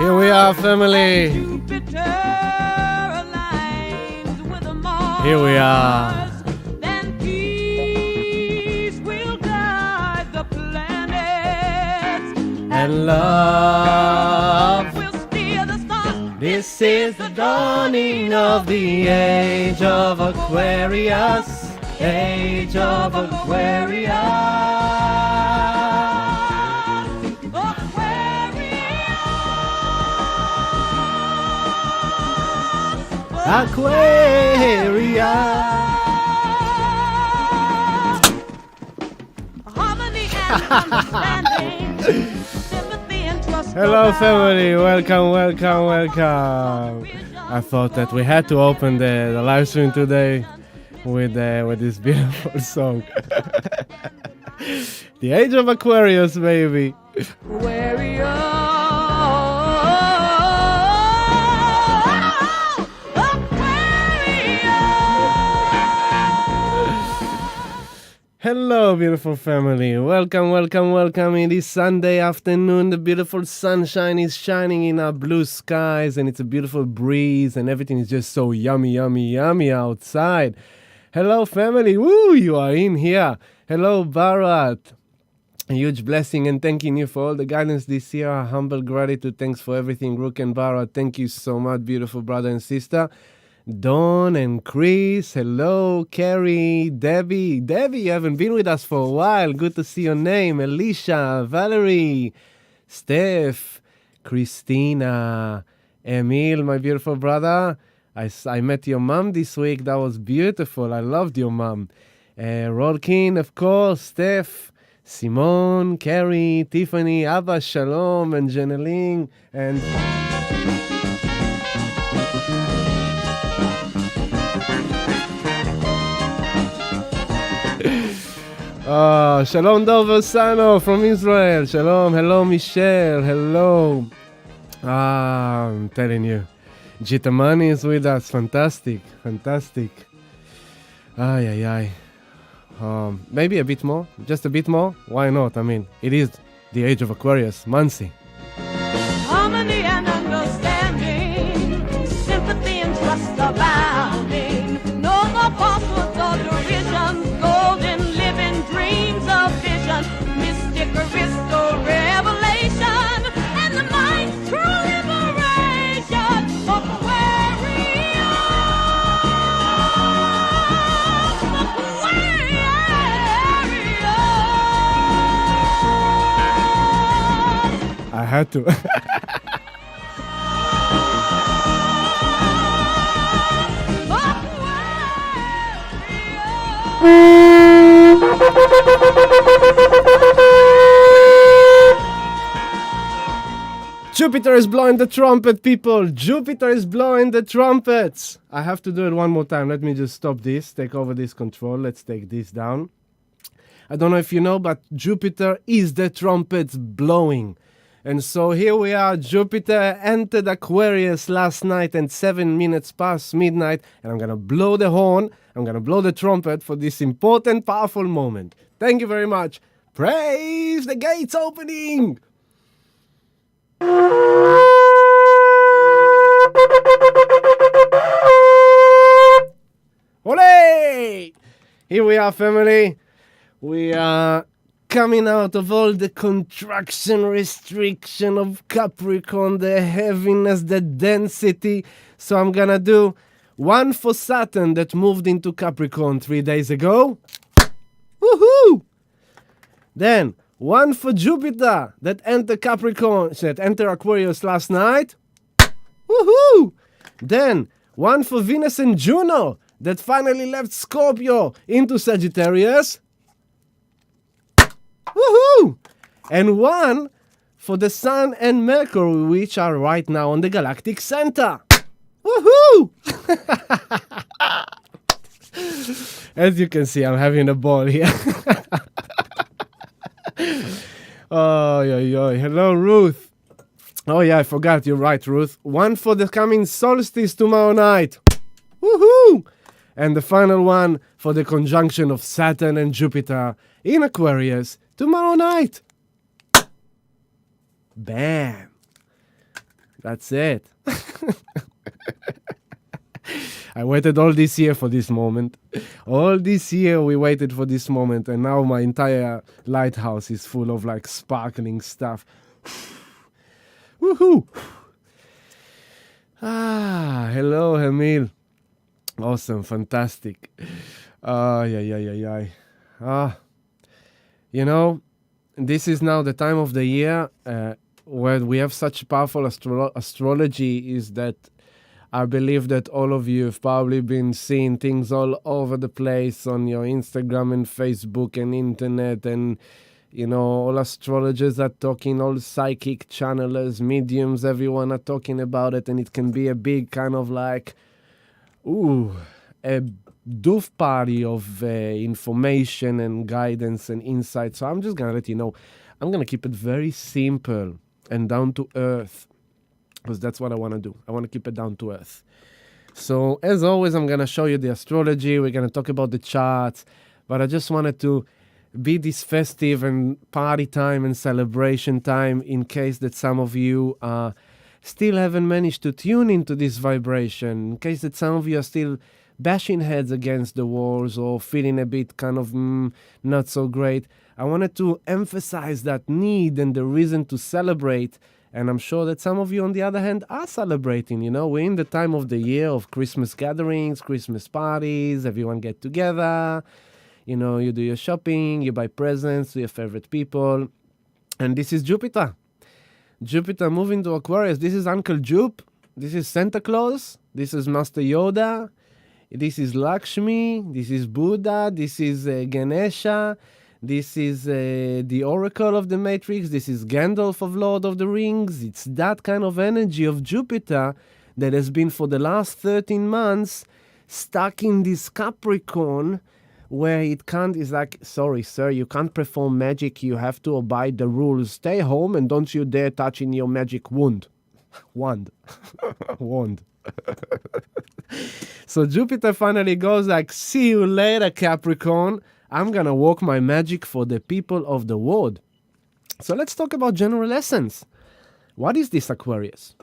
Here we are, family. Here we are. Then peace will guide the planets, And love. will steer the stars. This is the dawning of the age of Aquarius. Age of Aquarius. Aquarius. Harmony and understanding, sympathy and trust. Hello, family. Welcome, welcome, welcome. I thought that we had to open the live stream today with this beautiful song. The Age of Aquarius, baby. Hello, beautiful family. Welcome, welcome, welcome. In this Sunday afternoon, the beautiful sunshine is shining in our blue skies, and it's a beautiful breeze, and everything is just so yummy, yummy, yummy outside. Hello, family. Woo, you are in here. Hello, Bharat. A huge blessing and thanking you for all the guidance this year. A humble gratitude. Thanks for everything, Rook and Bharat. Thank you so much, beautiful brother and sister. Dawn and Chris, hello, Carrie, Debbie. Debbie, you haven't been with us for a while. Good to see your name. Alicia, Valerie, Steph, Christina, Emil, my beautiful brother. I met your mom this week. That was beautiful. I loved your mom. Rolkin, of course, Steph, Simone, Carrie, Tiffany, Abba, Shalom, and Jeneline, and... Shalom Dover Sano from Israel. Shalom. Hello, Michelle. Hello. I'm telling you. Jitamani is with us. Fantastic. Fantastic. Ay, ay, ay. Maybe a bit more. Just a bit more. Why not? I mean, it is the Age of Aquarius. Mansi. Harmony and understanding, sympathy and trust abounding. No more falsehoods or derisions, golden living dreams of vision, mystic crystal revelation, and the mind's true liberation. I had to. Jupiter is blowing the trumpet, people. Jupiter is blowing the trumpets. I have to do it one more time. Let me just stop this, take over this control. Let's take this down. I don't know if you know, but Jupiter is the trumpets blowing. And so here we are. Jupiter entered Aquarius last night and 7 minutes past midnight. And I'm going to blow the horn. I'm going to blow the trumpet for this important, powerful moment. Thank you very much. Praise the gates opening. Olé! Here we are, family. We are coming out of all the contraction, restriction of Capricorn, the heaviness, the density. So I'm gonna do one for Saturn that moved into Capricorn 3 days ago. Woohoo! Then one for Jupiter that entered Aquarius last night. Woohoo! Then one for Venus and Juno that finally left Scorpio into Sagittarius. Woohoo! And one for the Sun and Mercury, which are right now on the galactic center. Woohoo! As you can see, I'm having a ball here. Oh, hello, Ruth. Oh, yeah, I forgot. You're right, Ruth. One for the coming solstice tomorrow night. Woohoo! And the final one for the conjunction of Saturn and Jupiter in Aquarius tomorrow night. Bam. That's it. I waited all this year for this moment. All this year we waited for this moment, and now my entire lighthouse is full of like sparkling stuff. Woohoo! Hello, Emil. Awesome, fantastic. You know, this is now the time of the year where we have such powerful astrology, is that I believe that all of you have probably been seeing things all over the place on your Instagram and Facebook and internet, and you know, all astrologers are talking, all psychic channelers, mediums, everyone are talking about it, and it can be a big kind of like, a doof party of information and guidance and insight. So I'm just going to let you know, I'm going to keep it very simple and down to earth, because that's what I want to do. I want to keep it down to earth. So as always, I'm going to show you the astrology. We're going to talk about the charts, but I just wanted to be this festive and party time and celebration time in case that some of you still haven't managed to tune into this vibration, in case that some of you are still bashing heads against the walls or feeling a bit kind of not so great. I wanted to emphasize that need and the reason to celebrate. And I'm sure that some of you, on the other hand, are celebrating. You know, we're in the time of the year of Christmas gatherings, Christmas parties, everyone get together. You know, you do your shopping, you buy presents to your favorite people. And this is Jupiter. Jupiter moving to Aquarius. This is Uncle Jupe. This is Santa Claus. This is Master Yoda. This is Lakshmi. This is Buddha. This is Ganesha. This is the Oracle of the Matrix. This is Gandalf of Lord of the Rings. It's that kind of energy of Jupiter that has been for the last 13 months stuck in this Capricorn, where it can't, is like, sorry, sir, you can't perform magic. You have to abide the rules. Stay home and don't you dare touch in your magic wand. Wand. So Jupiter finally goes like, see you later, Capricorn. I'm going to work my magic for the people of the world. So let's talk about general essence. What is this Aquarius?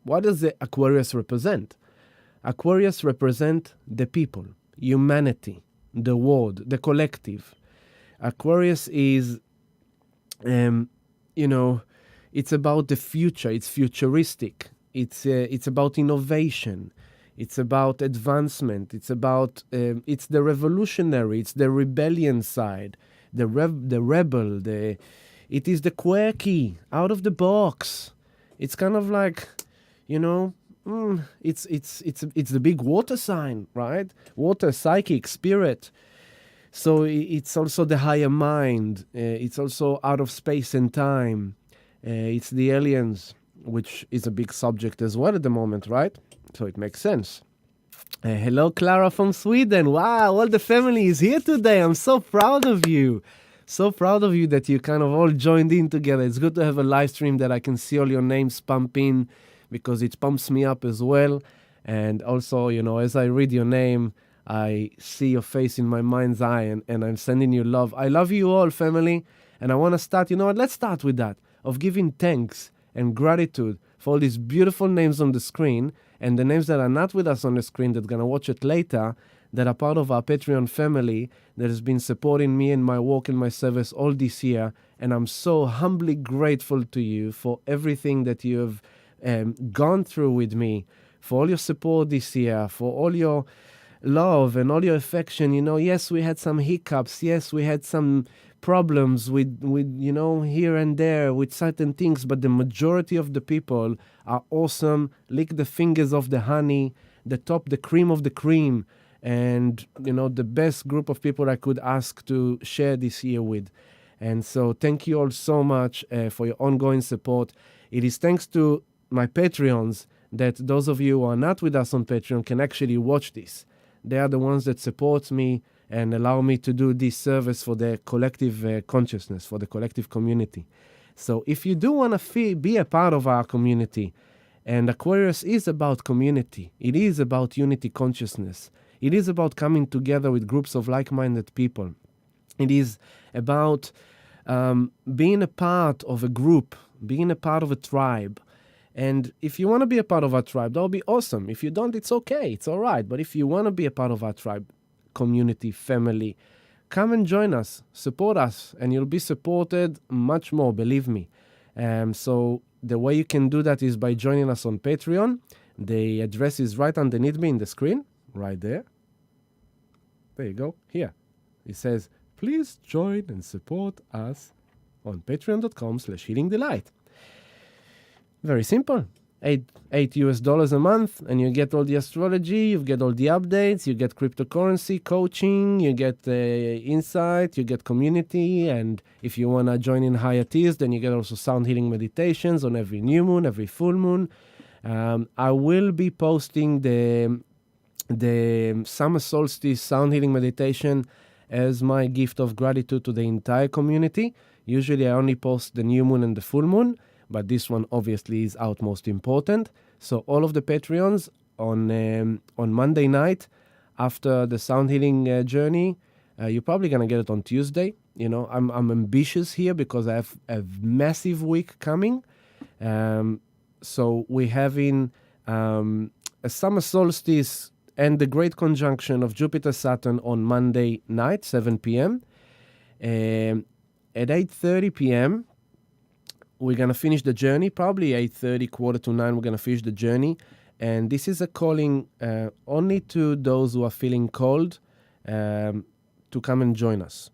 What does the Aquarius represent? Aquarius represent the people, humanity, the world, the collective. Aquarius is, it's about the future. It's futuristic. It's about innovation. It's about advancement. It's about it's the revolutionary. It's the rebellion side, the rebel. It is the quirky, out of the box. It's kind of like, it's the big water sign, right? Water, psychic, spirit. So it's also the higher mind. It's also out of space and time. It's the aliens, which is a big subject as well at the moment, right? So it makes sense. Hello, Clara from Sweden. Wow, all the family is here today. I'm so proud of you. So proud of you that you kind of all joined in together. It's good to have a live stream that I can see all your names pump in, because it pumps me up as well. And also, as I read your name, I see your face in my mind's eye, and I'm sending you love. I love you all, family. And I want to start, let's start with that, of giving thanks and gratitude for all these beautiful names on the screen, and the names that are not with us on the screen that are going to watch it later, that are part of our Patreon family, that has been supporting me and my work and my service all this year. And I'm so humbly grateful to you for everything that you have gone through with me, for all your support this year, for all your love and all your affection. Yes, we had some hiccups. Yes, we had some problems with here and there with certain things, but the majority of the people are awesome. Lick the fingers of the honey, the cream of the cream, and the best group of people I could ask to share this year with. And so thank you all so much for your ongoing support. It is thanks to my Patreons that those of you who are not with us on Patreon can actually watch this. They are the ones that support me and allow me to do this service for the collective consciousness, for the collective community. So if you do want to be a part of our community, and Aquarius is about community, it is about unity consciousness, it is about coming together with groups of like-minded people, it is about being a part of a group, being a part of a tribe, And if you want to be a part of our tribe, that'll be awesome. If you don't, it's okay. It's all right. But if you want to be a part of our tribe, community, family, come and join us, support us, and you'll be supported much more, believe me. So the way you can do that is by joining us on Patreon. The address is right underneath me in the screen, right there. There you go, here. It says, please join and support us on patreon.com/healingdelight. Very simple. $8 a month, and you get all the astrology, you get all the updates, you get cryptocurrency coaching, you get insight, you get community, and if you want to join in higher tiers, then you get also sound healing meditations on every new moon, every full moon. I will be posting the summer solstice sound healing meditation as my gift of gratitude to the entire community. Usually I only post the new moon and the full moon, but this one obviously is utmost important. So all of the Patreons on Monday night after the sound healing journey, you're probably going to get it on Tuesday. You know, I'm ambitious here because I have a massive week coming. So we're having a summer solstice and the great conjunction of Jupiter-Saturn on Monday night, 7 p.m. At 8:30 p.m., we're going to finish the journey, probably 8:30, 8:45, we're going to finish the journey. And this is a calling only to those who are feeling called to come and join us.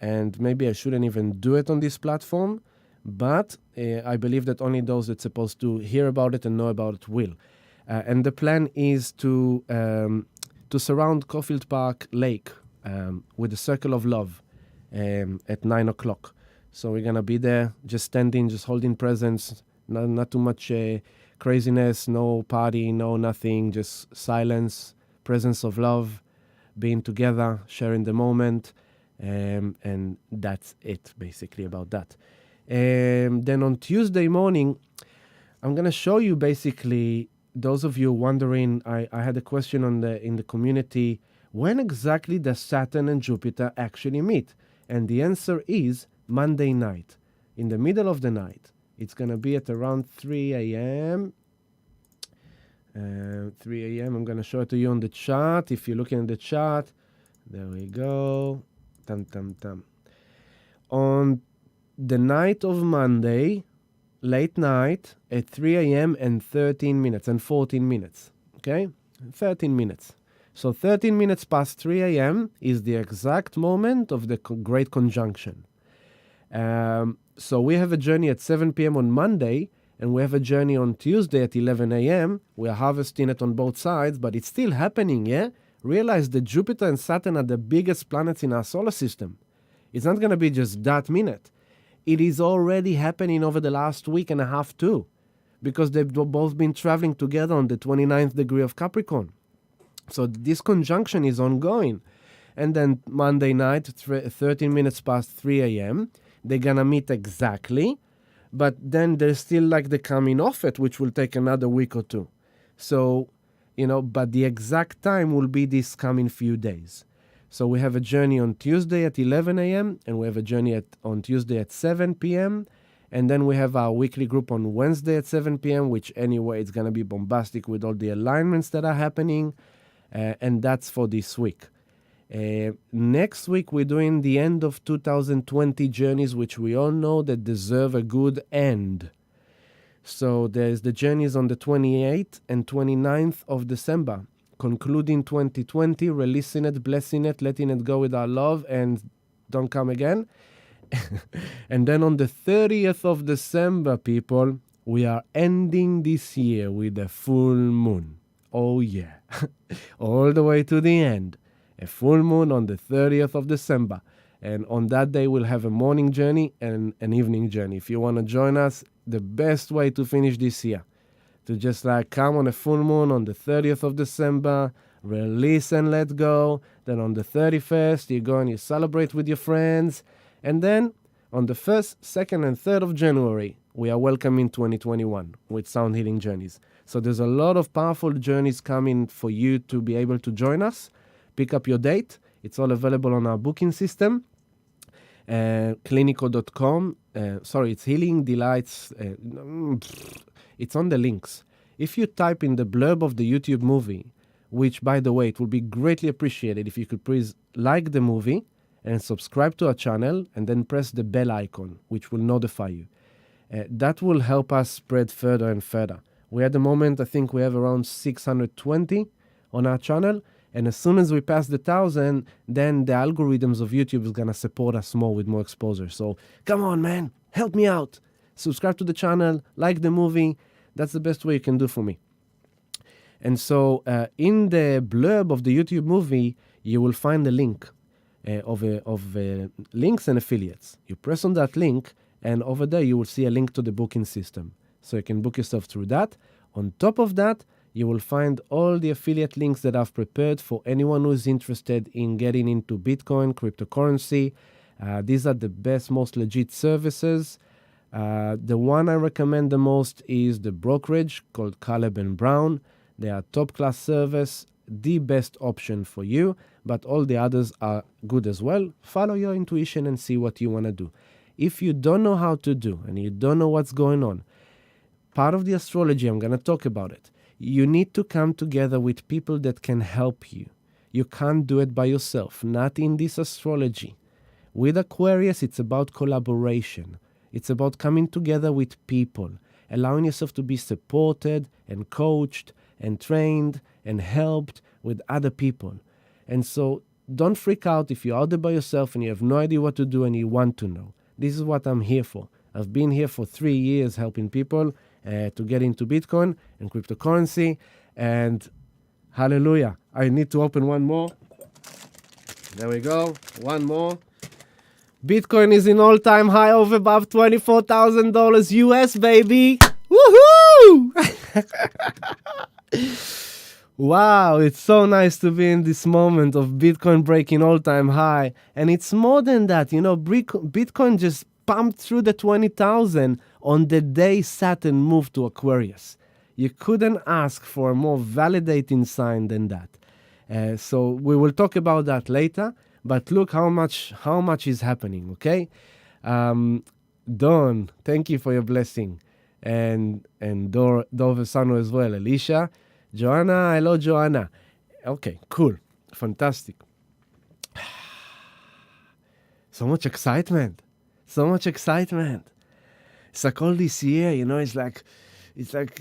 And maybe I shouldn't even do it on this platform, but I believe that only those that's supposed to hear about it and know about it will. And the plan is to surround Caulfield Park Lake with a circle of love at 9 o'clock. So we're going to be there, just standing, just holding presence, not too much craziness, no party, no nothing, just silence, presence of love, being together, sharing the moment, and that's it, basically, about that. Then on Tuesday morning, I'm going to show you, basically, those of you wondering, I had a question in the community, when exactly does Saturn and Jupiter actually meet? And the answer is Monday night, in the middle of the night. It's going to be at around 3 a.m. 3 a.m. I'm going to show it to you on the chart. If you're looking at the chart, there we go. On the night of Monday, late night, at 3 a.m. and 13 minutes and 14 minutes. Okay? 13 minutes. So 13 minutes past 3 a.m. is the exact moment of the great conjunction. So we have a journey at 7 p.m. on Monday, and we have a journey on Tuesday at 11 a.m. We are harvesting it on both sides, but it's still happening, yeah? Realize that Jupiter and Saturn are the biggest planets in our solar system. It's not going to be just that minute. It is already happening over the last week and a half too, because they've both been traveling together on the 29th degree of Capricorn. So this conjunction is ongoing. And then Monday night, 13 minutes past 3 a.m., they're going to meet exactly, but then there's still like the coming off it, which will take another week or two. So, but the exact time will be this coming few days. So we have a journey on Tuesday at 11 a.m., and we have a journey on Tuesday at 7 p.m., and then we have our weekly group on Wednesday at 7 p.m., which anyway, it's going to be bombastic with all the alignments that are happening, and that's for this week. Next week, we're doing the end of 2020 journeys, which we all know that deserve a good end. So there's the journeys on the 28th and 29th of December, concluding 2020, releasing it, blessing it, letting it go with our love, and don't come again. And then on the 30th of December, people, we are ending this year with a full moon. Oh yeah, all the way to the end. A full moon on the 30th of December. And on that day, we'll have a morning journey and an evening journey. If you want to join us, the best way to finish this year, to just come on a full moon on the 30th of December, release and let go. Then on the 31st, you go and you celebrate with your friends. And then on the 1st, 2nd, and 3rd of January, we are welcoming 2021 with Sound Healing Journeys. So there's a lot of powerful journeys coming for you to be able to join us. Pick up your date. It's all available on our booking system. Clinico.com. It's Healing Delights. It's on the links. If you type in the blurb of the YouTube movie, which, by the way, it would be greatly appreciated if you could please like the movie and subscribe to our channel, and then press the bell icon, which will notify you. That will help us spread further and further. We at the moment, I think we have around 620 on our channel, and as soon as we pass the 1,000, then the algorithms of YouTube is going to support us more with more exposure. So come on, man, help me out. Subscribe to the channel, like the movie. That's the best way you can do for me. And so in the blurb of the YouTube movie, you will find a link of links and affiliates. You press on that link, and over there you will see a link to the booking system. So you can book yourself through that. On top of that, you will find all the affiliate links that I've prepared for anyone who is interested in getting into Bitcoin, cryptocurrency. These are the best, most legit services. The one I recommend the most is the brokerage called Caleb & Brown. They are top-class service, the best option for you, but all the others are good as well. Follow your intuition and see what you want to do. If you don't know how to do and you don't know what's going on, part of the astrology, I'm going to talk about it. You need to come together with people that can help you. You can't do it by yourself, not in this astrology. With Aquarius, it's about collaboration. It's about coming together with people, allowing yourself to be supported and coached and trained and helped with other people. And so don't freak out if you're out there by yourself and you have no idea what to do and you want to know. This is what I'm here for. I've been here for 3 years helping people to get into Bitcoin and cryptocurrency. And hallelujah, I need to open one more. There we go, one more. Bitcoin is in all-time high of above $24,000 US, baby. Woohoo! Wow, it's so nice to be in this moment of Bitcoin breaking all-time high. And it's more than that. You know, Bitcoin just pumped through the 20,000 on the day Saturn moved to Aquarius. You couldn't ask for a more validating sign than that. So we will talk about that later. But look how much is happening, okay? Dawn, thank you for your blessing. And Dor Vesano as well. Alicia, Joanna, hello Joanna. Okay, cool, fantastic. So much excitement. It's like all this year, you know, it's like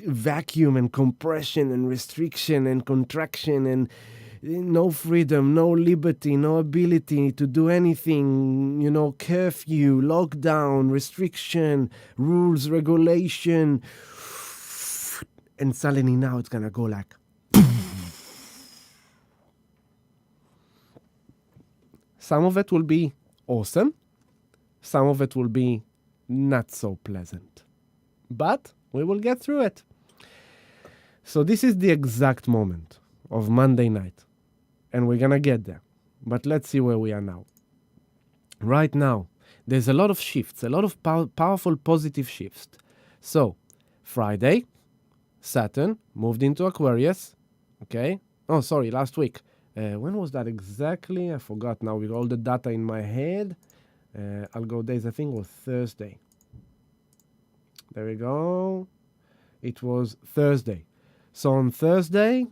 vacuum and compression and restriction and contraction and no freedom, no liberty, no ability to do anything, you know, curfew, lockdown, restriction, rules, regulation. And suddenly now it's gonna go like. Some of it will be awesome. Some of it will be not so pleasant. But we will get through it. So this is the exact moment of Monday night. And we're going to get there. But let's see where we are now. Right now, there's a lot of shifts, a lot of powerful positive shifts. So, Friday, Saturn moved into Aquarius. Okay? Oh, sorry, last week. When was that exactly? I forgot now with all the data in my head. I'll go days, I think it was Thursday. There we go. It was Thursday. So on Thursday,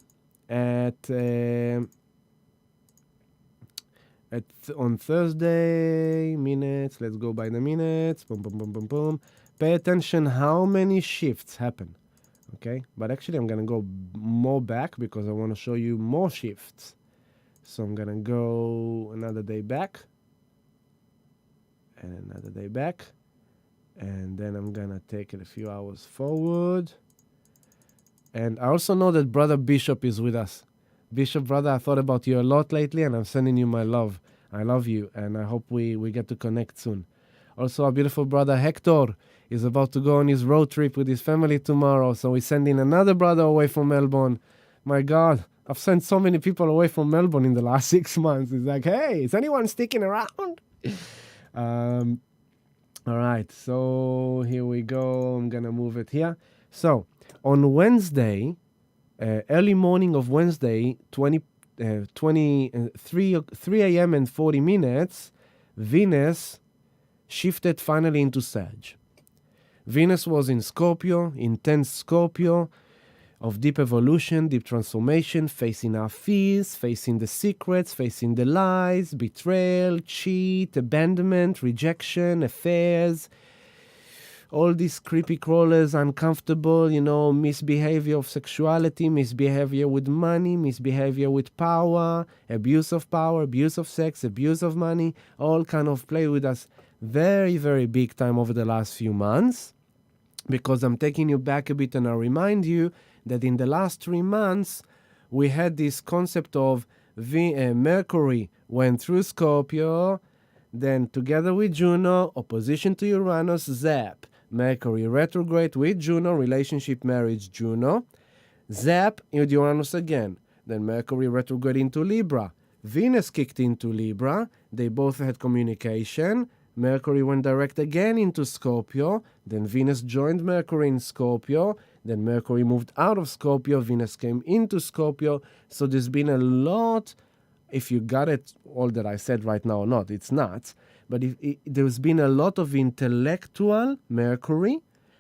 on Thursday, minutes, let's go by the minutes, boom, boom, boom, boom, boom. Pay attention how many shifts happen, okay? But actually I'm gonna go more back because I wanna show you more shifts. So I'm gonna go another day back, and another day back, and then I'm gonna take it a few hours forward. And I also know that Brother Bishop is with us. Bishop, brother, I thought about you a lot lately, and I'm sending you my love. I love you, and I hope we get to connect soon. Also, our beautiful brother Hector is about to go on his road trip with his family tomorrow, so we're sending another brother away from Melbourne. My God, I've sent so many people away from Melbourne in the last 6 months. It's like, hey, is anyone sticking around? All right, so here we go. I'm going to move it here. So, on Wednesday, early morning of Wednesday, 3 a.m. and 40 minutes, Venus shifted finally into Sag. Venus was in Scorpio, intense Scorpio, of deep evolution, deep transformation, facing our fears, facing the secrets, facing the lies, betrayal, cheat, abandonment, rejection, affairs, all these creepy crawlers, uncomfortable, misbehavior of sexuality, misbehavior with money, misbehavior with power, abuse of power, abuse of sex, abuse of money, all kind of play with us very, very big time over the last few months. Because I'm taking you back a bit and I remind you that in the last 3 months, we had this concept of Mercury went through Scorpio, then together with Juno, opposition to Uranus, zap. Mercury retrograde with Juno, relationship, marriage, Juno. Zap, with Uranus again. Then Mercury retrograde into Libra. Venus kicked into Libra. They both had communication. Mercury went direct again into Scorpio. Then Venus joined Mercury in Scorpio. Then Mercury moved out of Scorpio. Venus came into Scorpio. So there's been a lot, if you got it all that I said right now or not, it's not. But there's been a lot of intellectual Mercury,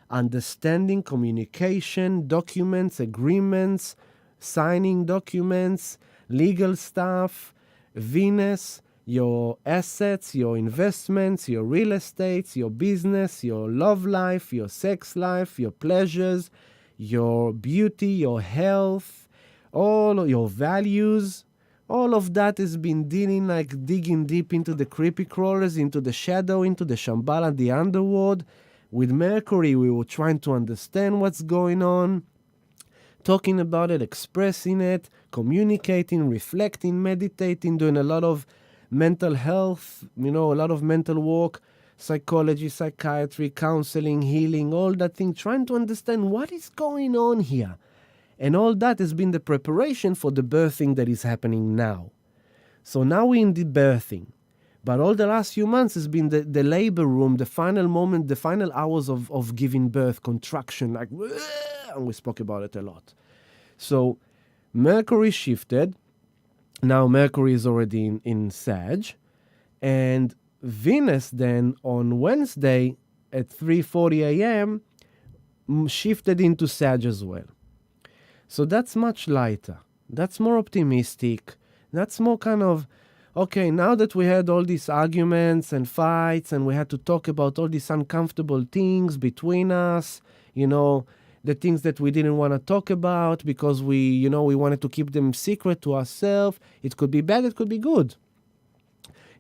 understanding, communication, documents, agreements, signing documents, legal stuff, Venus, your assets, your investments, your real estates, your business, your love life, your sex life, your pleasures, your beauty, your health, all of your values. All of that has been digging deep into the creepy crawlers, into the shadow, into the Shambhala, the underworld. With Mercury, we were trying to understand what's going on, talking about it, expressing it, communicating, reflecting, meditating, doing a lot of mental health, a lot of mental work, psychology, psychiatry, counseling, healing, all that thing, trying to understand what is going on here. And all that has been the preparation for the birthing that is happening now. So now we're in the birthing. But all the last few months has been the labor room, the final moment, the final hours of giving birth, contraction, and we spoke about it a lot. So Mercury shifted. Now Mercury is already in Sag. And Venus then on Wednesday at 3:40 a.m. shifted into Sag as well. So that's much lighter. That's more optimistic. That's more kind of, okay, now that we had all these arguments and fights and we had to talk about all these uncomfortable things between us, the things that we didn't want to talk about because we wanted to keep them secret to ourselves. It could be bad, it could be good.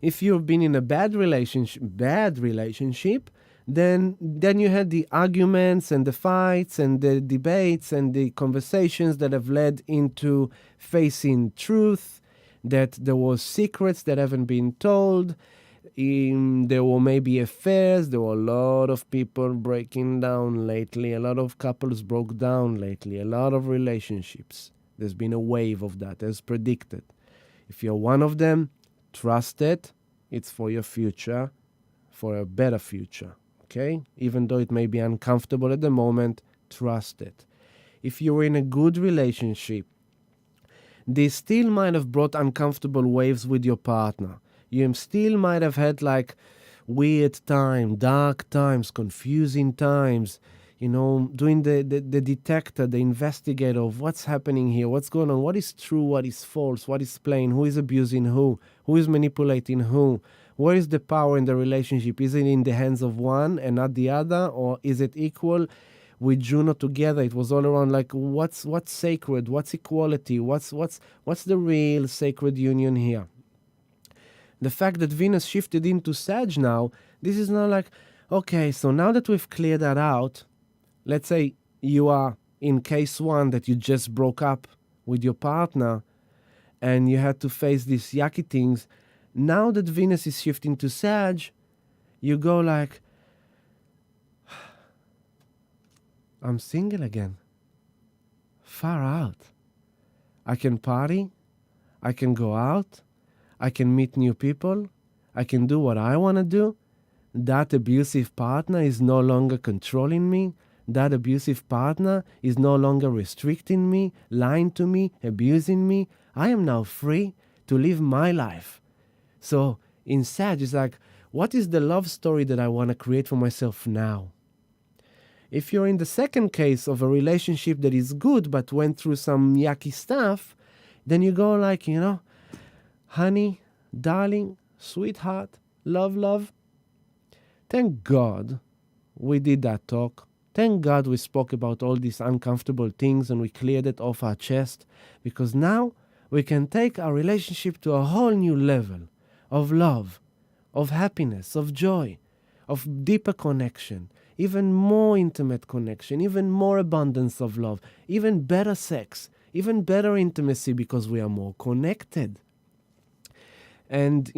If you've been in a bad relationship, then you had the arguments and the fights and the debates and the conversations that have led into facing truth, that there were secrets that haven't been told, there were maybe affairs, there were a lot of people breaking down lately, a lot of couples broke down lately, a lot of relationships. There's been a wave of that, as predicted. If you're one of them, trust it. It's for your future, for a better future. Okay? Even though it may be uncomfortable at the moment, trust it. If you're in a good relationship, they still might have brought uncomfortable waves with your partner. You still might have had weird time, dark times, confusing times, doing the detector, the investigator of what's happening here, what's going on, what is true, what is false, what is plain, who is abusing who is manipulating who. Where is the power in the relationship? Is it in the hands of one and not the other? Or is it equal? With Juno together, it was all around what's sacred? What's equality? What's the real sacred union here? The fact that Venus shifted into Sag now, this is not okay, so now that we've cleared that out, let's say you are in case one that you just broke up with your partner and you had to face these yucky things. Now that Venus is shifting to Sag, you go I'm single again. Far out. I can party. I can go out. I can meet new people. I can do what I want to do. That abusive partner is no longer controlling me. That abusive partner is no longer restricting me, lying to me, abusing me. I am now free to live my life. So in Sag, it's what is the love story that I want to create for myself now? If you're in the second case of a relationship that is good but went through some yucky stuff, then you go like, honey, darling, sweetheart, love. Thank God we did that talk. Thank God we spoke about all these uncomfortable things and we cleared it off our chest, because now we can take our relationship to a whole new level of love, of happiness, of joy, of deeper connection, even more intimate connection, even more abundance of love, even better sex, even better intimacy, because we are more connected. And,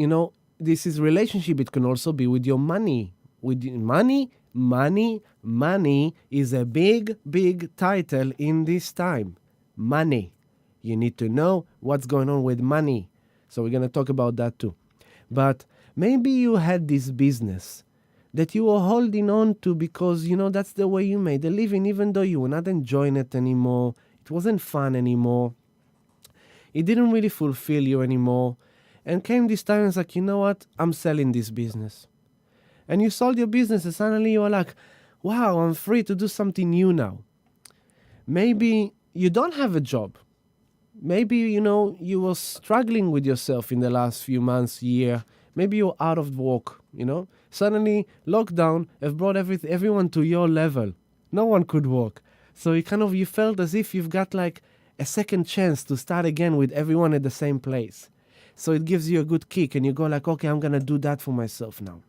this is relationship. It can also be with your money. With money is a big, big title in this time. Money. You need to know what's going on with money. So we're going to talk about that too. But maybe you had this business that you were holding on to because, that's the way you made a living, even though you were not enjoying it anymore. It wasn't fun anymore. It didn't really fulfill you anymore. And came this time and it's like, you know what? I'm selling this business. And you sold your business and suddenly you are like, wow, I'm free to do something new now. Maybe you don't have a job. Maybe, you were struggling with yourself in the last few months, year. Maybe you're out of work, Suddenly, lockdown have brought everyone to your level. No one could work. So you felt as if you've got like a second chance to start again with everyone at the same place. So it gives you a good kick and you go like, okay, I'm going to do that for myself now.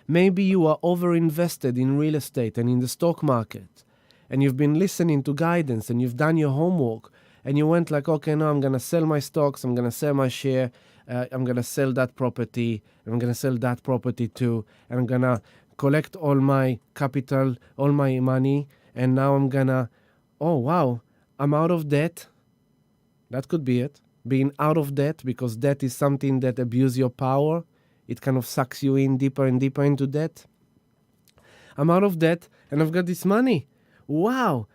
Maybe you are over-invested in real estate and in the stock market, and you've been listening to guidance and you've done your homework, and you went like, okay, no, I'm going to sell my stocks, I'm going to sell my share, I'm going to sell that property, and I'm going to sell that property too, and I'm going to collect all my capital, all my money, and now I'm going to, oh, wow, I'm out of debt. That could be it. Being out of debt, because debt is something that abuses your power. It kind of sucks you in deeper and deeper into debt. I'm out of debt and I've got this money. Wow,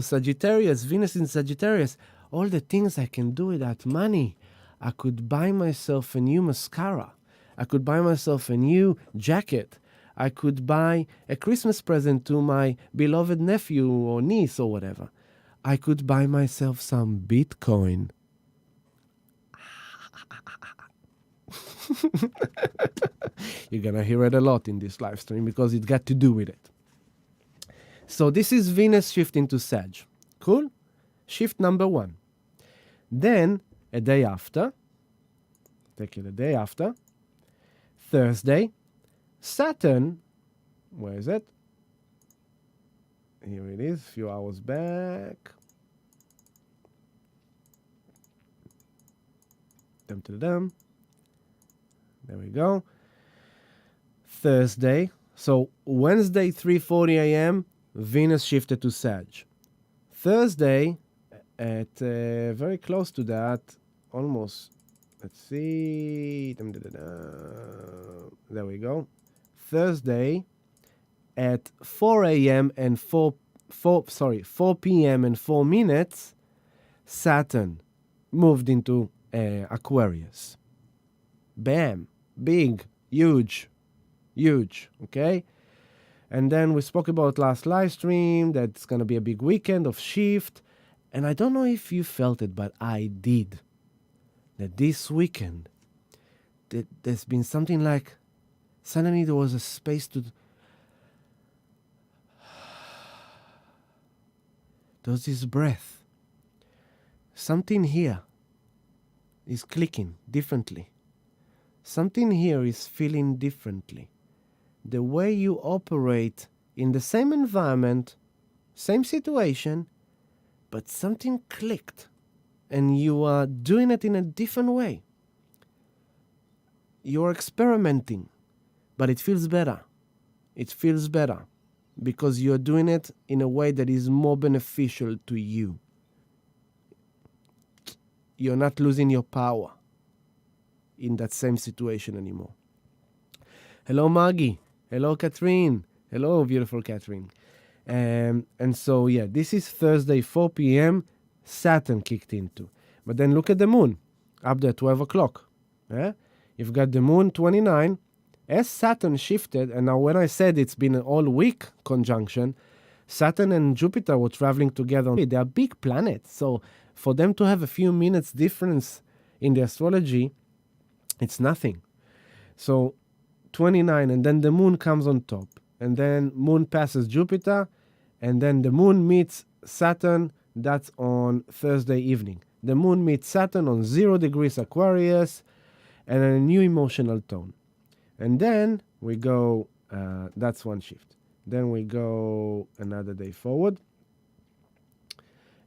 Sagittarius, Venus in Sagittarius. All the things I can do with that money. I could buy myself a new mascara. I could buy myself a new jacket. I could buy a Christmas present to my beloved nephew or niece or whatever. I could buy myself some Bitcoin. You're going to hear it a lot in this live stream because it got to do with it. So this is Venus shifting to Sag. Cool? Shift number 1. Then, a day after, take it a day after, Thursday, Saturn, where is it? Here it is, a few hours back. Dum-dum-dum. There we go. Thursday. So Wednesday, 3:40 a.m., Venus shifted to Sag. Thursday, at very close to that, almost, let's see. There we go. Thursday, at 4 a.m. and 4 p.m. and 4 minutes, Saturn moved into Aquarius. Bam. Big, huge, okay? And then we spoke about last live stream that it's going to be a big weekend of shift. And I don't know if you felt it, but I did. That this weekend, there's been something like, suddenly there was a space to... There was this breath. Something here is clicking differently. Something here is feeling differently. The way you operate in the same environment, same situation, but something clicked and you are doing it in a different way. You're experimenting, but it feels better. It feels better because you're doing it in a way that is more beneficial to you. You're not losing your power in that same situation anymore. Hello, Maggie. Hello, Catherine. Hello, beautiful Catherine. And so, yeah, this is Thursday, 4 p.m. Saturn kicked into. But then look at the moon, up there, 12 o'clock. Yeah? You've got the moon, 29, as Saturn shifted, and now when I said it's been an all-week conjunction, Saturn and Jupiter were traveling together. They are big planets, so for them to have a few minutes difference in the astrology, it's nothing. So 29, and then the moon comes on top, and then moon passes Jupiter, and then the moon meets Saturn. That's on Thursday evening. The moon meets Saturn on 0 degrees Aquarius, and a new emotional tone. And then we go, that's one shift. Then we go another day forward,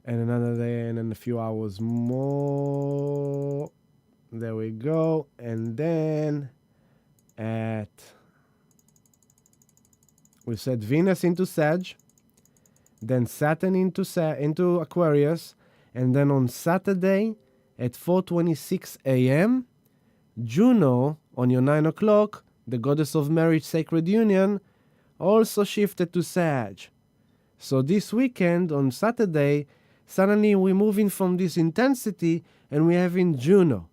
and another day, and then a few hours more. There we go. And then we said Venus into Sag, then Saturn into Aquarius, and then on Saturday at 4:26 a.m., Juno, on your 9 o'clock, the goddess of marriage, sacred union, also shifted to Sag. So this weekend, on Saturday, suddenly we're moving from this intensity, and we're having Juno,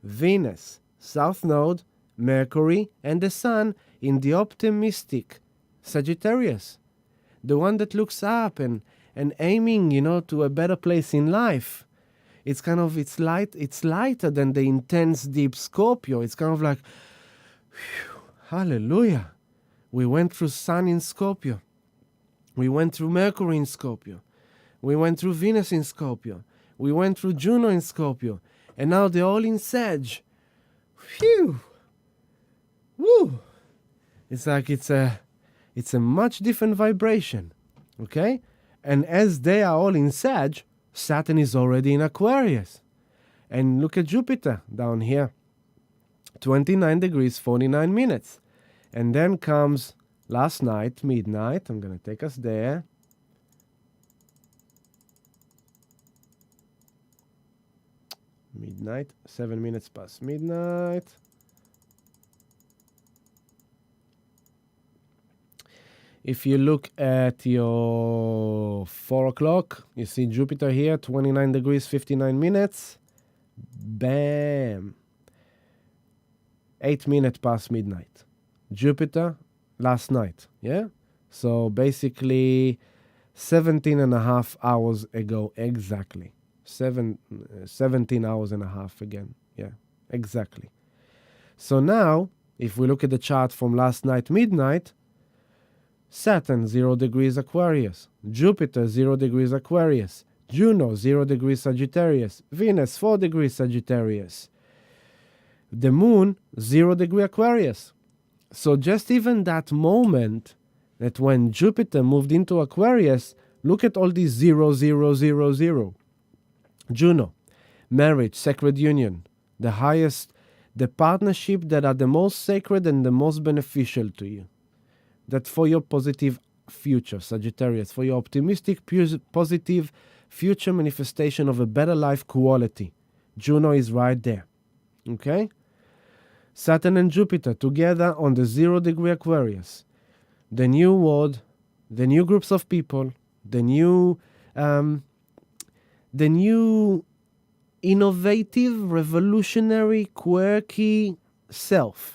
Venus, South Node, Mercury, and the Sun in the optimistic Sagittarius, the one that looks up and aiming, to a better place in life. It's kind of, it's lighter than the intense deep Scorpio. It's kind of like, whew, hallelujah. We went through Sun in Scorpio. We went through Mercury in Scorpio. We went through Venus in Scorpio. We went through Juno in Scorpio. And now they're all in Sag. Phew. Woo. It's like it's a much different vibration. Okay? And as they are all in Sag, Saturn is already in Aquarius. And look at Jupiter down here. 29 degrees, 49 minutes. And then comes last night, midnight. I'm going to take us there. Midnight, 7 minutes past midnight. If you look at your 4 o'clock, you see Jupiter here, 29 degrees, 59 minutes. Bam. 8 minutes past midnight. Jupiter last night, yeah? So basically 17 and a half hours ago exactly. 17 hours and a half again. Yeah, exactly. So now, if we look at the chart from last night, midnight, Saturn, 0 degrees Aquarius. Jupiter, 0 degrees Aquarius. Juno, 0 degrees Sagittarius. Venus, 4 degrees Sagittarius. The moon, 0 degree Aquarius. So just even that moment that when Jupiter moved into Aquarius, look at all these 0, 0, 0, 0. Juno, marriage, sacred union, the highest, the partnership that are the most sacred and the most beneficial to you. That for your positive future, Sagittarius, for your optimistic, positive future manifestation of a better life quality. Juno is right there. Okay? Saturn and Jupiter together on the 0 degree Aquarius. The new world, the new groups of people, the new innovative, revolutionary, quirky self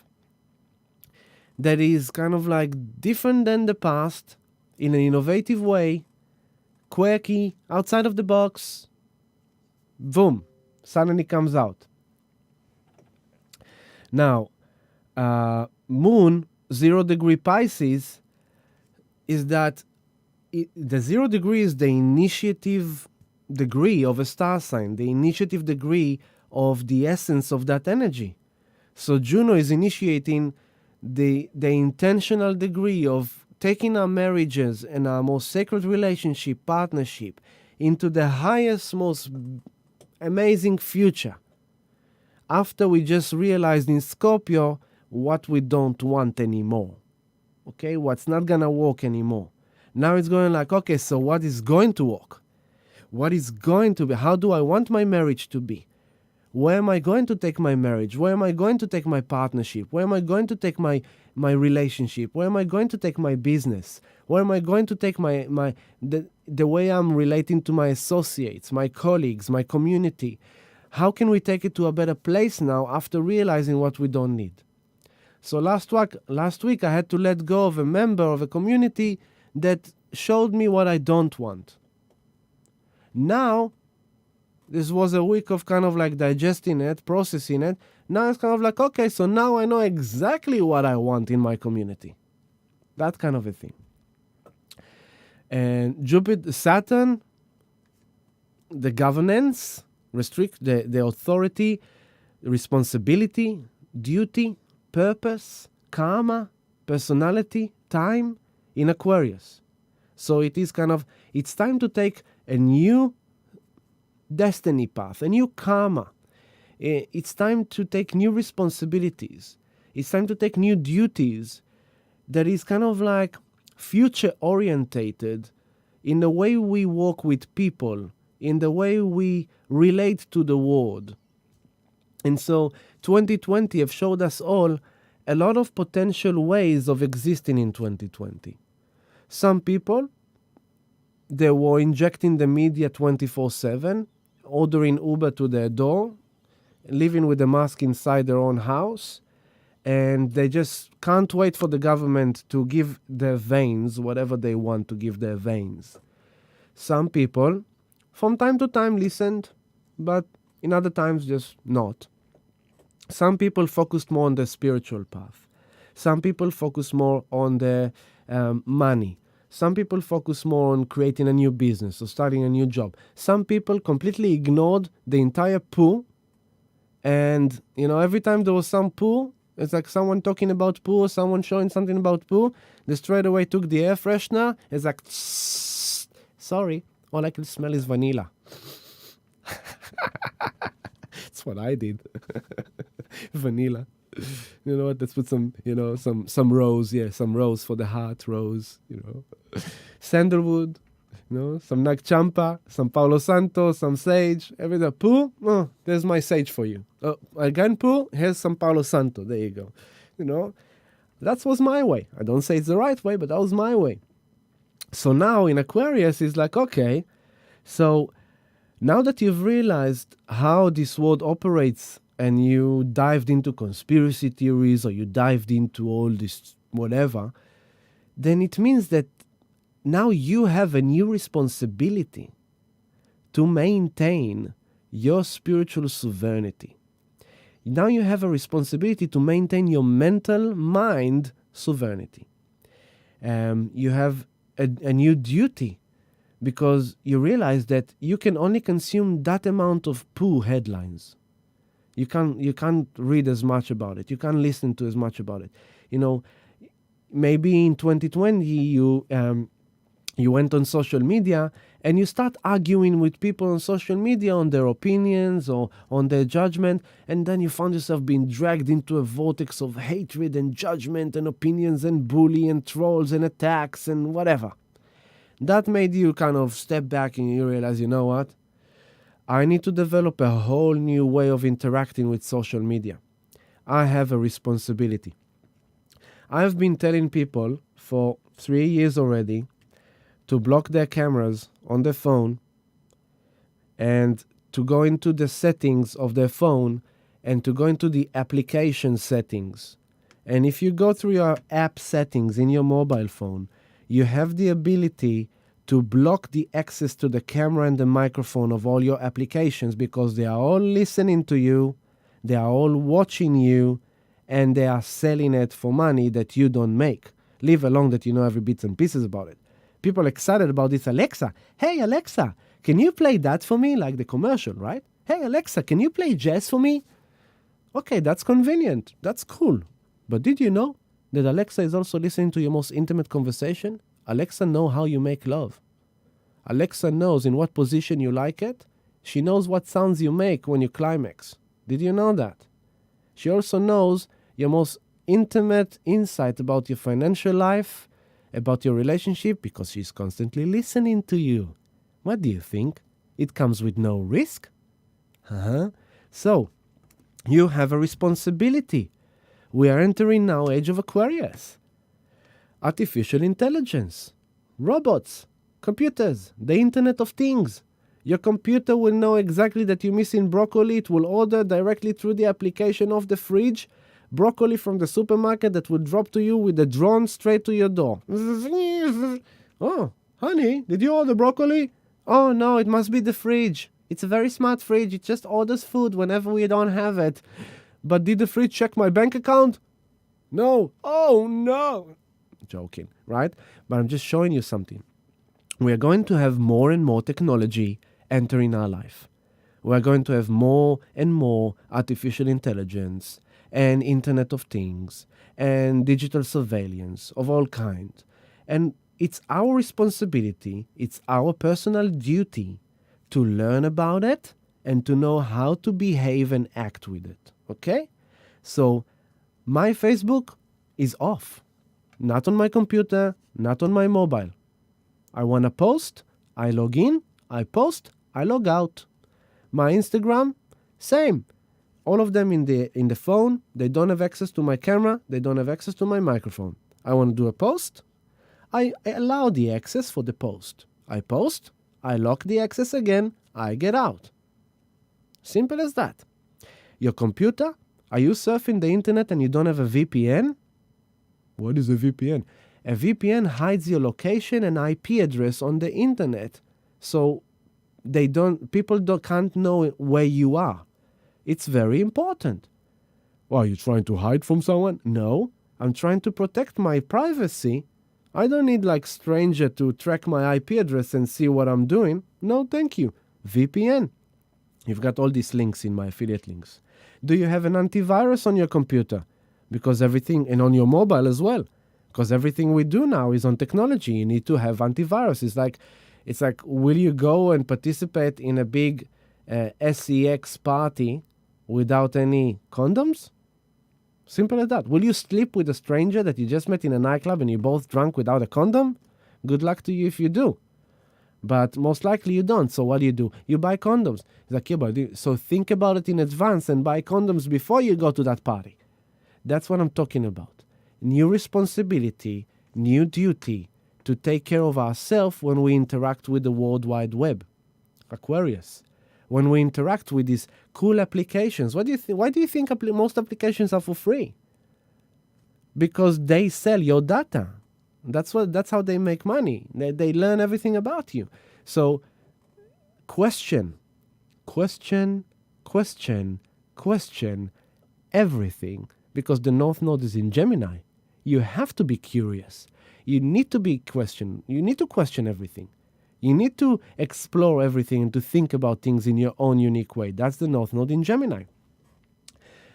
that is kind of like different than the past in an innovative way, quirky, outside of the box, boom, suddenly comes out. Now, moon, 0 degree Pisces, is that the 0 degree is the initiative degree of a star sign, the initiative degree of the essence of that energy. So Juno is initiating the intentional degree of taking our marriages and our most sacred relationship, partnership, into the highest, most amazing future. After we just realized in Scorpio what we don't want anymore. Okay, what's not gonna work anymore. Now it's going like, okay, so what is going to work? What is going to be? How do I want my marriage to be? Where am I going to take my marriage? Where am I going to take my partnership? Where am I going to take my relationship? Where am I going to take my business? Where am I going to take the way I'm relating to my associates, my colleagues, my community? How can we take it to a better place now after realizing what we don't need? So last week I had to let go of a member of a community that showed me what I don't want. Now, this was a week of kind of like digesting it, processing it. Now it's kind of like, okay, so now I know exactly what I want in my community. That kind of a thing. And Saturn, the governance, restrict the authority, responsibility, duty, purpose, karma, personality, time in Aquarius. So it is kind of, it's time to take a new destiny path, a new karma. It's time to take new responsibilities. It's time to take new duties that is kind of like future orientated in the way we work with people, in the way we relate to the world. And so 2020 have showed us all a lot of potential ways of existing in 2020. Some people, they were injecting the media 24/7, ordering Uber to their door, living with a mask inside their own house, and they just can't wait for the government to give their veins whatever they want to give their veins. Some people, from time to time, listened, but in other times, just not. Some people focused more on the spiritual path. Some people focused more on the money. Some people focus more on creating a new business or starting a new job. Some people completely ignored the entire poo. And, every time there was some poo, it's like someone talking about poo or someone showing something about poo, they straight away took the air freshener. It's like, sorry, all I can smell is vanilla. That's what I did. Vanilla. You know what? Let's put some rose. Yeah, some rose for the heart. Rose. Sandalwood. Some nag champa, some Palo Santo, some sage. Everything. Poo. Oh, there's my sage for you. Oh, again, poo. Here's some Palo Santo. There you go. That was my way. I don't say it's the right way, but that was my way. So now in Aquarius, it's like, okay, so now that you've realized how this world operates and you dived into conspiracy theories or you dived into all this whatever, then it means that now you have a new responsibility to maintain your spiritual sovereignty. Now you have a responsibility to maintain your mental mind sovereignty. You have a new duty because you realize that you can only consume that amount of poo headlines. You can't read as much about it. You can't listen to as much about it. Maybe in 2020 you went on social media and you start arguing with people on social media on their opinions or on their judgment, and then you found yourself being dragged into a vortex of hatred and judgment and opinions and bully and trolls and attacks and whatever. That made you kind of step back and you realize, you know what? I need to develop a whole new way of interacting with social media. I have a responsibility. I've been telling people for 3 years already to block their cameras on their phone and to go into the settings of their phone and to go into the application settings. And if you go through your app settings in your mobile phone, you have the ability to block the access to the camera and the microphone of all your applications because they are all listening to you, they are all watching you, and they are selling it for money that you don't make. Leave alone that you know every bits and pieces about it. People are excited about this Alexa. Hey, Alexa, can you play that for me? Like the commercial, right? Hey, Alexa, can you play jazz for me? Okay, that's convenient. That's cool. But did you know that Alexa is also listening to your most intimate conversation? Alexa knows how you make love. Alexa knows in what position you like it. She knows what sounds you make when you climax. Did you know that? She also knows your most intimate insight about your financial life, about your relationship, because she's constantly listening to you. What do you think? It comes with no risk? So, you have a responsibility. We are entering now age of Aquarius. Artificial intelligence, robots, computers, the Internet of Things. Your computer will know exactly that you're missing broccoli. It will order directly through the application of the fridge broccoli from the supermarket that will drop to you with a drone straight to your door. Oh, honey, did you order broccoli? Oh, no, it must be the fridge. It's a very smart fridge. It just orders food whenever we don't have it. But did the fridge check my bank account? No. Oh, no. Joking, right? But I'm just showing you something. We are going to have more and more technology entering our life. We are going to have more and more artificial intelligence and Internet of Things and digital surveillance of all kinds. And it's our responsibility, it's our personal duty to learn about it and to know how to behave and act with it, okay? So my Facebook is off. Not on my computer, not on my mobile. I want to post, I log in, I post, I log out. My Instagram, same. All of them in the phone. They don't have access to my camera. They don't have access to my microphone. I want to do a post. I allow the access for the post. I post, I lock the access again, I get out. Simple as that. Your computer, are you surfing the internet and you don't have a VPN? What is a VPN? A VPN hides your location and IP address on the internet. So people can't know where you are. It's very important. Well, are you trying to hide from someone? No, I'm trying to protect my privacy. I don't need stranger to track my IP address and see what I'm doing. No, thank you. VPN. You've got all these links in my affiliate links. Do you have an antivirus on your computer? Because everything, and on your mobile as well. Because everything we do now is on technology. You need to have antivirus. It's like, will you go and participate in a big sex party without any condoms? Simple as that. Will you sleep with a stranger that you just met in a nightclub and you're both drunk without a condom? Good luck to you if you do. But most likely you don't. So what do? You buy condoms. It's like, yeah, but so think about it in advance and buy condoms before you go to that party. That's what I'm talking about. New responsibility, new duty to take care of ourselves when we interact with the World Wide Web. Aquarius. When we interact with these cool applications, why do you think most applications are for free? Because they sell your data. That's how they make money. They learn everything about you. So question everything, because the North Node is in Gemini. You have to be curious. You need to question everything. You need to explore everything and to think about things in your own unique way. That's the North Node in Gemini.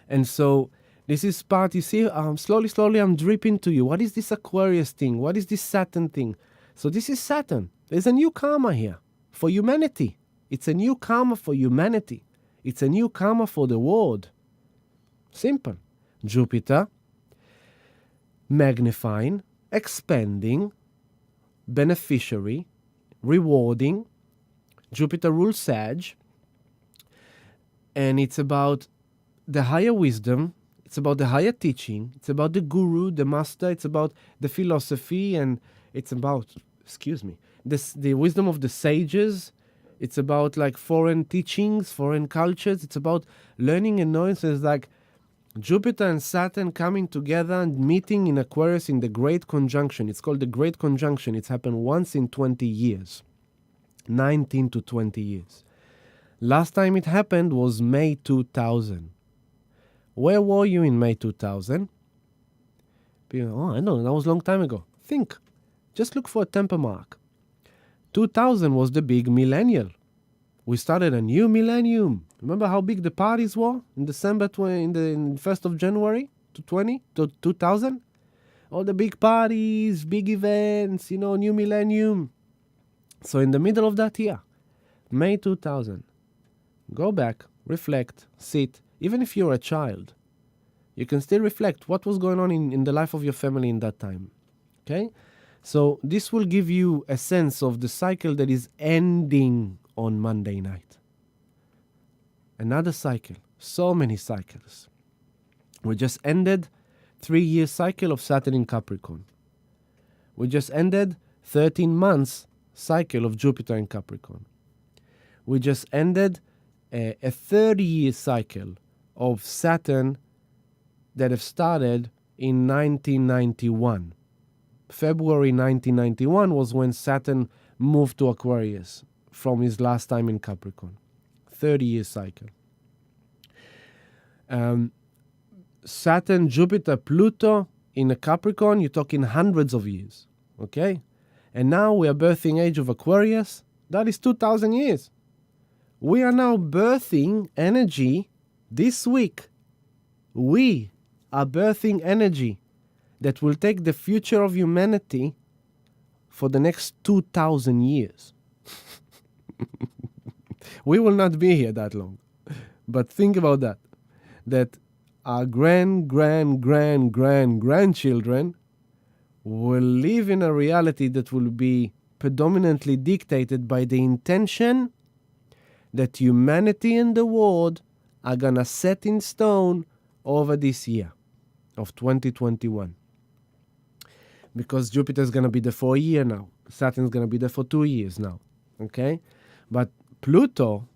And so this is part, you see, slowly I'm dripping to you. What is this Aquarius thing? What is this Saturn thing? So this is Saturn. There's a new karma here for humanity. It's a new karma for humanity. It's a new karma for the world. Simple. Jupiter, magnifying, expanding, beneficiary, rewarding. Jupiter rules Sag, and it's about the higher wisdom, it's about the higher teaching, it's about the guru, the master, it's about the philosophy, and it's about, the wisdom of the sages. It's about foreign teachings, foreign cultures. It's about learning and knowing. So it's like Jupiter and Saturn coming together and meeting in Aquarius in the Great Conjunction. It's called the Great Conjunction. It's happened once in 20 years. 19 to 20 years. Last time it happened was May 2000. Where were you in May 2000? People, I know, that was a long time ago. Think. Just look for a temper mark. 2000 was the big millennial. We started a new millennium. Remember how big the parties were in December, in the 1st of January to 2000? All the big parties, big events, new millennium. So in the middle of that year, May 2000, go back, reflect, sit. Even if you're a child, you can still reflect what was going on in the life of your family in that time. Okay? So this will give you a sense of the cycle that is ending on Monday night. Another cycle. So many cycles. We just ended 3-year cycle of Saturn in Capricorn. We just ended 13 months cycle of Jupiter in Capricorn. We just ended a 30-year cycle of Saturn that have started in 1991. February 1991 was when Saturn moved to Aquarius from his last time in Capricorn. 30-year cycle. Saturn, Jupiter, Pluto in a Capricorn, you're talking hundreds of years. Okay? And now we are birthing age of Aquarius. That is 2,000 years. We are now birthing energy this week. We are birthing energy that will take the future of humanity for the next 2,000 years. We will not be here that long. But think about that. That our grandchildren will live in a reality that will be predominantly dictated by the intention that humanity and the world are gonna set in stone over this year of 2021. Because Jupiter is gonna be there for a year now. Saturn's gonna be there for 2 years now. Okay? But Pluto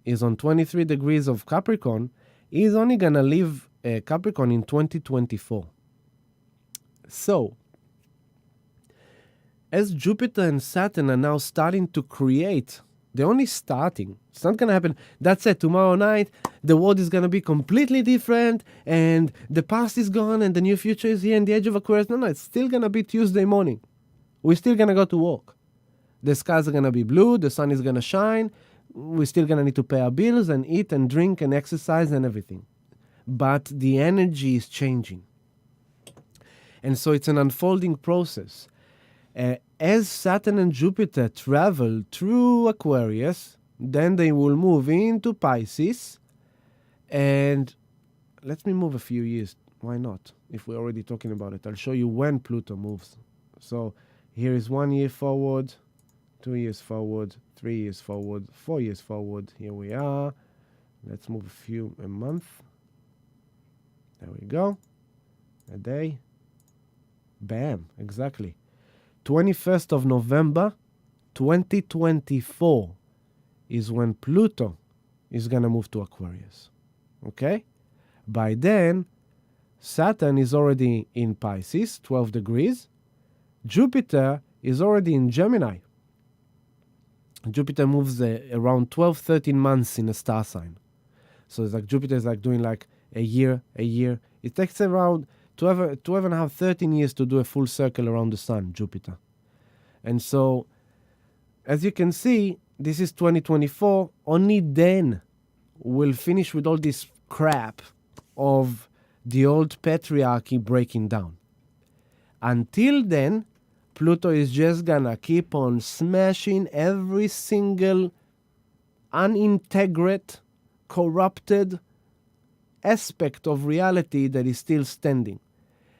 is on 23 degrees of Capricorn. He's only gonna leave Capricorn in 2024. So, as Jupiter and Saturn are now starting to create, they're only starting. It's not going to happen. That's it. Tomorrow night, the world is going to be completely different, and the past is gone, and the new future is here, and the age of Aquarius. No, it's still going to be Tuesday morning. We're still going to go to work. The skies are going to be blue. The sun is going to shine. We're still going to need to pay our bills and eat and drink and exercise and everything. But the energy is changing. And so it's an unfolding process. As Saturn and Jupiter travel through Aquarius, then they will move into Pisces. And let me move a few years. Why not? If we're already talking about it, I'll show you when Pluto moves. So here is 1 year forward, 2 years forward, 3 years forward, 4 years forward. Here we are. Let's move a month. There we go. A day. Bam, exactly. 21st of November, 2024 is when Pluto is going to move to Aquarius. Okay? By then, Saturn is already in Pisces, 12 degrees. Jupiter is already in Gemini. Jupiter moves around 12, 13 months in a star sign. So it's like Jupiter is like doing like a year. It takes around 12 and a half, 13 years to do a full circle around the sun, Jupiter. And so, as you can see, this is 2024. Only then we'll finish with all this crap of the old patriarchy breaking down. Until then, Pluto is just gonna keep on smashing every single unintegrate, corrupted aspect of reality that is still standing.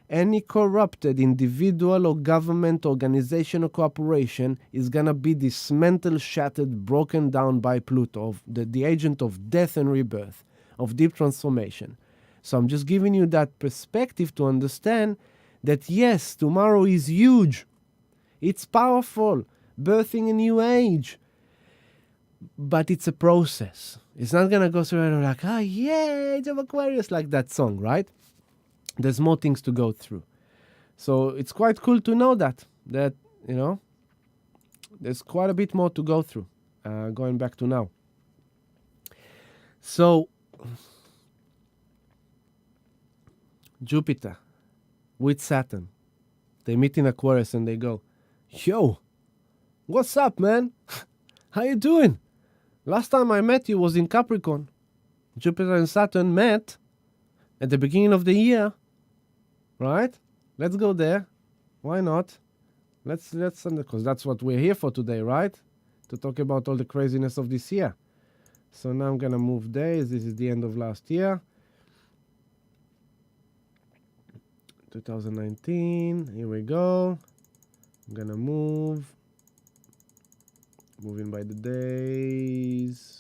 Any corrupted individual or government, organization or corporation is going to be dismantled, shattered, broken down by Pluto, the agent of death and rebirth, of deep transformation. So I'm just giving you that perspective to understand that yes, tomorrow is huge. It's powerful, birthing a new age. But it's a process. It's not going to go through like, yeah, Age of Aquarius, like that song, right? There's more things to go through. So it's quite cool to know that, there's quite a bit more to go through, going back to now. So, Jupiter with Saturn, they meet in Aquarius and they go, yo, what's up, man? How you doing? Last time I met you was in Capricorn. Jupiter and Saturn met at the beginning of the year. Right? Let's go there. Why not? Let's because that's what we're here for today, right? To talk about all the craziness of this year. So now I'm gonna move days. This is the end of last year. 2019. Here we go. I'm gonna moving by the days.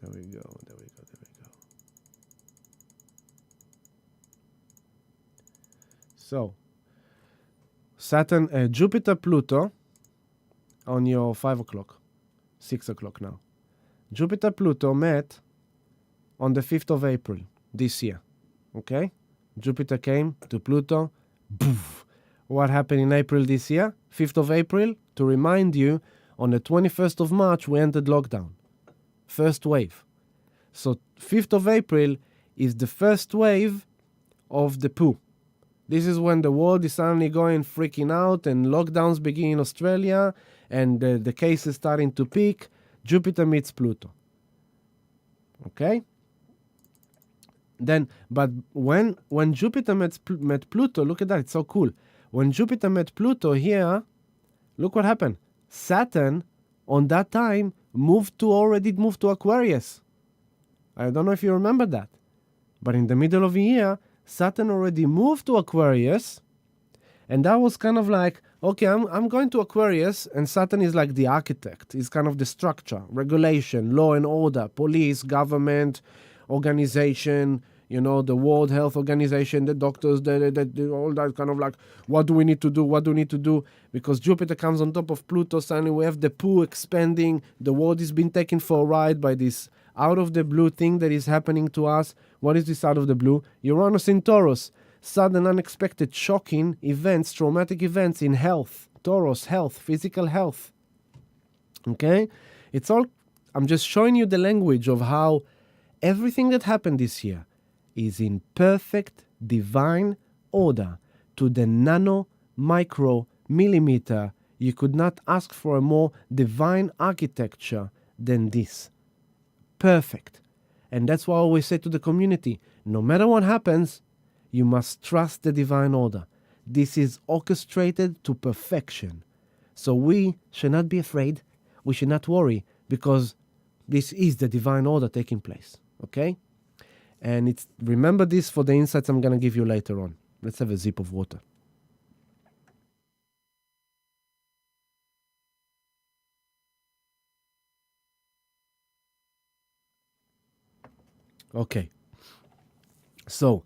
There we go. So, Saturn, Jupiter, Pluto on your 5 o'clock, 6 o'clock now. Jupiter-Pluto met on the 5th of April this year. Okay? Jupiter came to Pluto. Poof. What happened in April this year? 5th of April, to remind you, on the 21st of March, we entered lockdown. First wave. So 5th of April is the first wave of the poo. This is when the world is suddenly going freaking out and lockdowns begin in Australia and the cases starting to peak. Jupiter meets Pluto. Okay? Then, but when Jupiter met Pluto, look at that, it's so cool. When Jupiter met Pluto here, look what happened. Saturn, on that time, already moved to Aquarius. I don't know if you remember that. But in the middle of the year, Saturn already moved to Aquarius. And that was kind of like, okay, I'm going to Aquarius, and Saturn is like the architect. He's kind of the structure, regulation, law and order, police, government, organization, the World Health Organization, the doctors, all that kind of like, what do we need to do? What do we need to do? Because Jupiter comes on top of Pluto, suddenly we have the poo expanding. The world is being taken for a ride by this out-of-the-blue thing that is happening to us. What is this out of the blue? Uranus in Taurus. Sudden, unexpected, shocking events, traumatic events in health. Taurus, health, physical health. Okay? I'm just showing you the language of how everything that happened this year is in perfect divine order to the nano, micro, millimeter. You could not ask for a more divine architecture than this. Perfect. And that's why I always say to the community, no matter what happens, you must trust the divine order. This is orchestrated to perfection. So we should not be afraid. We should not worry, because this is the divine order taking place. Okay? And remember this for the insights I'm going to give you later on. Let's have a sip of water. Okay. So,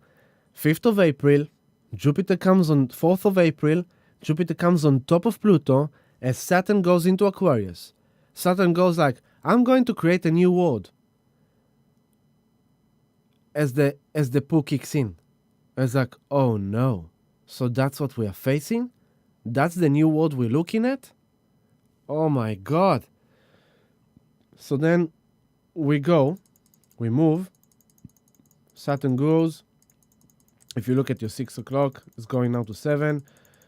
5th of April, Jupiter comes on 4th of April, Jupiter comes on top of Pluto as Saturn goes into Aquarius. Saturn goes like, I'm going to create a new world. As the poo kicks in. It's like, oh no. So that's what we are facing? That's the new world we're looking at? Oh my God. So then we move. Saturn goes. If you look at your 6 o'clock, it's going now to 7.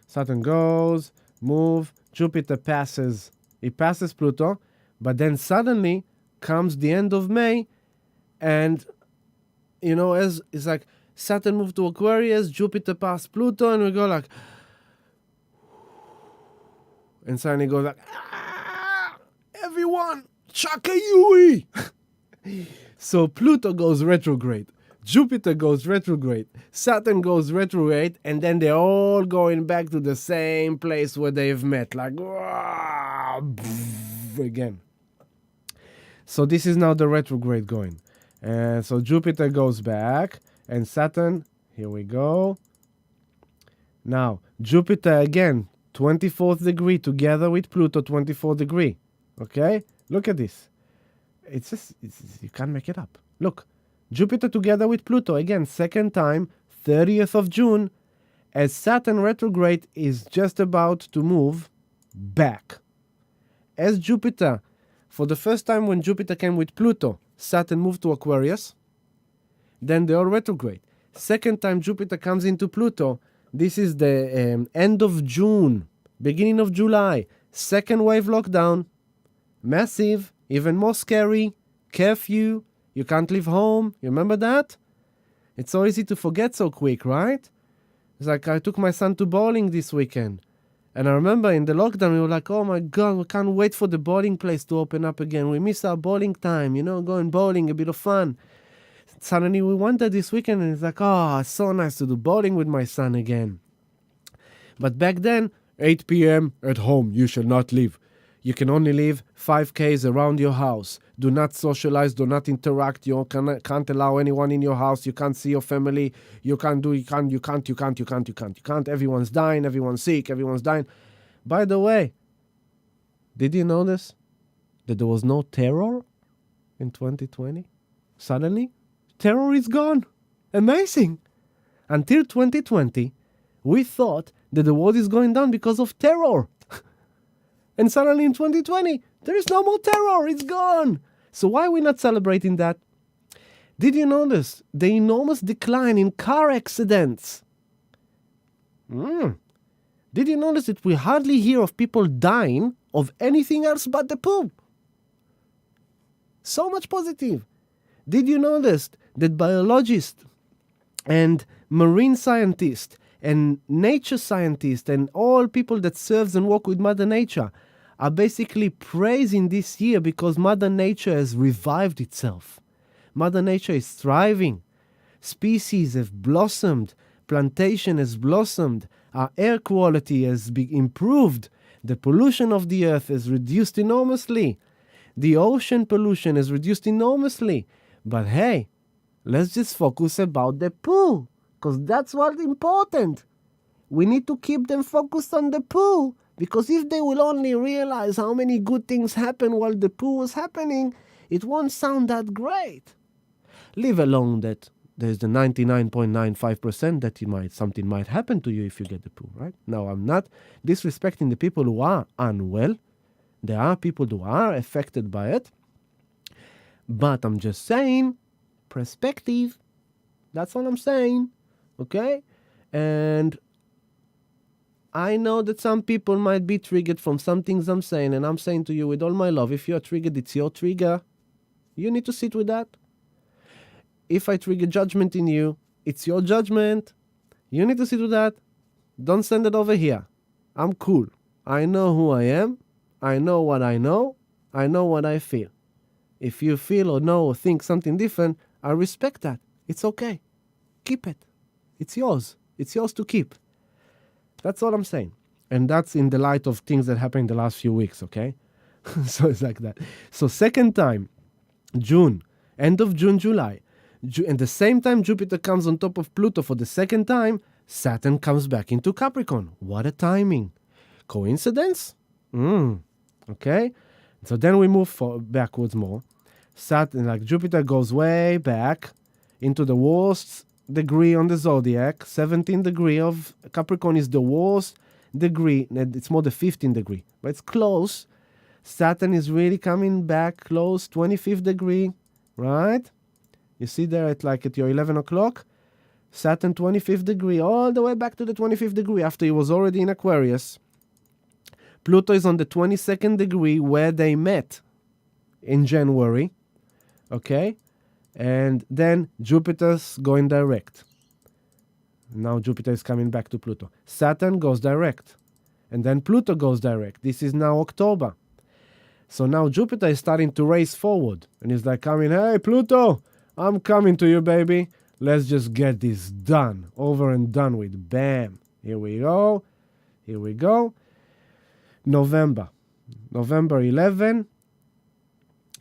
Saturn goes, move. Jupiter passes. It passes Pluto. But then suddenly comes the end of May, and as it's like Saturn moved to Aquarius, Jupiter passed Pluto, and we go like, and suddenly goes like, everyone, Chaka Yui. So Pluto goes retrograde, Jupiter goes retrograde, Saturn goes retrograde, and then they're all going back to the same place where they've met, like, again. So this is now the retrograde going. So Jupiter goes back, and Saturn, here we go. Now, Jupiter again, 24th degree, together with Pluto, 24th degree. Okay? Look at this. You can't make it up. Look, Jupiter together with Pluto, again, second time, 30th of June, as Saturn retrograde is just about to move back. As Jupiter, for the first time when Jupiter came with Pluto, Saturn moved to Aquarius, then they all retrograde. Second time Jupiter comes into Pluto, this is the end of June, beginning of July, second wave lockdown, massive, even more scary, curfew, you can't leave home, you remember that? It's so easy to forget so quick, right? It's like I took my son to bowling this weekend. And I remember in the lockdown, we were like, oh my God, we can't wait for the bowling place to open up again. We miss our bowling time, going bowling, a bit of fun. Suddenly we went there this weekend and it's like, oh, it's so nice to do bowling with my son again. But back then, 8 p.m. at home, you shall not leave. You can only leave 5 Ks around your house. Do not socialize, do not interact. You can't allow anyone in your house. You can't see your family. You can't. Everyone's dying, everyone's sick, everyone's dying. By the way, did you notice that there was no terror? in 2020. Suddenly, terror is gone. Amazing. Until 2020, we thought that the world is going down because of terror. And suddenly in 2020, there is no more terror. It's gone. So why are we not celebrating that? Did you notice the enormous decline in car accidents? Did you notice that we hardly hear of people dying of anything else but the poo? So much positive. Did you notice that biologists and marine scientists and nature scientists and all people that serves and work with Mother Nature are basically praising this year because Mother Nature has revived itself. Mother Nature is thriving. Species have blossomed. Plantation has blossomed. Our air quality has improved. The pollution of the earth has reduced enormously. The ocean pollution has reduced enormously. But hey, let's just focus about the poo, because that's what's important. We need to keep them focused on the poo, because if they will only realize how many good things happen while the poo was happening, it won't sound that great. Leave alone that there's the 99.95% that something might happen to you if you get the poo, right? Now, I'm not disrespecting the people who are unwell. There are people who are affected by it. But I'm just saying, perspective. That's all I'm saying, okay? And I know that some people might be triggered from some things I'm saying, and I'm saying to you with all my love, if you're triggered, it's your trigger. You need to sit with that. If I trigger judgment in you, it's your judgment. You need to sit with that. Don't send it over here. I'm cool. I know who I am. I know what I know. I know what I feel. If you feel or know or think something different, I respect that. It's okay. Keep it. It's yours. It's yours to keep. That's all I'm saying. And that's in the light of things that happened in the last few weeks, okay? So it's like that. So second time, June, end of June, July. And the same time Jupiter comes on top of Pluto for the second time, Saturn comes back into Capricorn. What a timing. Coincidence? Okay. So then we move backwards more. Saturn, like Jupiter goes way back into the worst degree on the zodiac. 17th degree of Capricorn is the worst degree. It's more the 15th degree, but it's close. Saturn is really coming back close, 25th degree, right? You see there at your 11 o'clock, Saturn 25th degree, all the way back to the 25th degree after he was already in Aquarius. Pluto is on the 22nd degree where they met in January, okay? And then Jupiter's going direct. Now Jupiter is coming back to Pluto. Saturn goes direct. And then Pluto goes direct. This is now October. So now Jupiter is starting to race forward. And he's like coming, hey, Pluto, I'm coming to you, baby. Let's just get this done. Over and done with. Bam. Here we go. Here we go. November 11.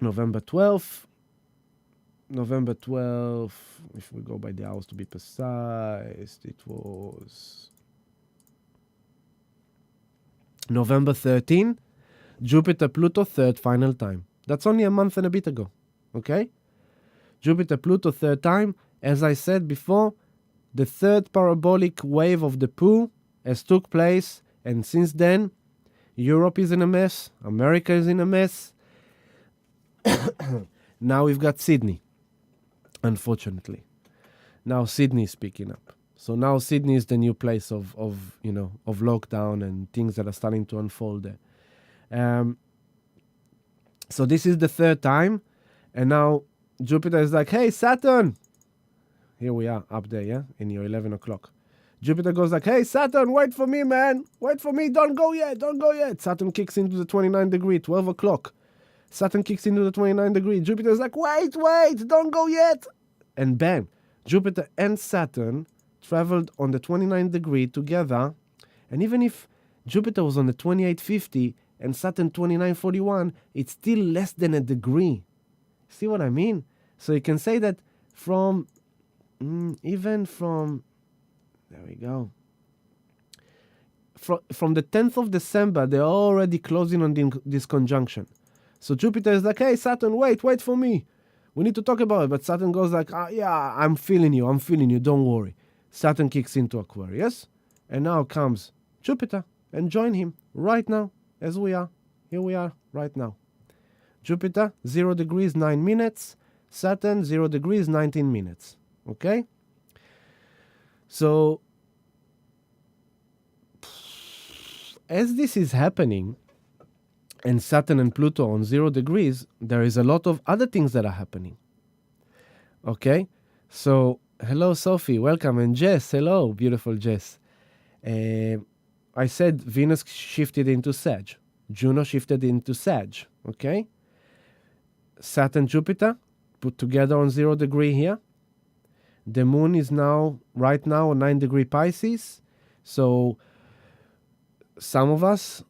November 12. November 12. If we go by the hours to be precise, it was November 13. Jupiter, Pluto, third final time. That's only a month and a bit ago. Okay? Jupiter, Pluto, third time. As I said before, the third parabolic wave of the poo has took place. And since then, Europe is in a mess. America is in a mess. Now we've got Sydney, unfortunately. Now Sydney is picking up. So now Sydney is the new place of lockdown and things that are starting to unfold there. So this is the third time. And now Jupiter is like, hey, Saturn. Here we are up there, yeah, in your 11 o'clock. Jupiter goes like, hey, Saturn, wait for me, man. Wait for me. Don't go yet. Don't go yet. Saturn kicks into the 29 degree, 12 o'clock. Saturn kicks into the 29 degree. Jupiter's like, wait, don't go yet. And bam, Jupiter and Saturn traveled on the 29 degree together. And even if Jupiter was on the 2850 and Saturn 2941, it's still less than a degree. See what I mean? So you can say that from, there we go. From the 10th of December, they're already closing on this conjunction. So Jupiter is like, hey, Saturn, wait for me. We need to talk about it. But Saturn goes like, yeah, I'm feeling you, don't worry. Saturn kicks into Aquarius, and now comes Jupiter and join him right now as we are. Here we are right now. Jupiter, 0 degrees, 9 minutes. Saturn, 0 degrees, 19 minutes. Okay? So, as this is happening, and Saturn and Pluto on 0 degrees, there is a lot of other things that are happening. Okay? So, hello, Sophie. Welcome. And Jess, hello, beautiful Jess. I said Venus shifted into Sag. Juno shifted into Sag. Okay? Saturn, Jupiter, put together on 0 degree here. The moon is right now on 9 degree Pisces. So, some of us,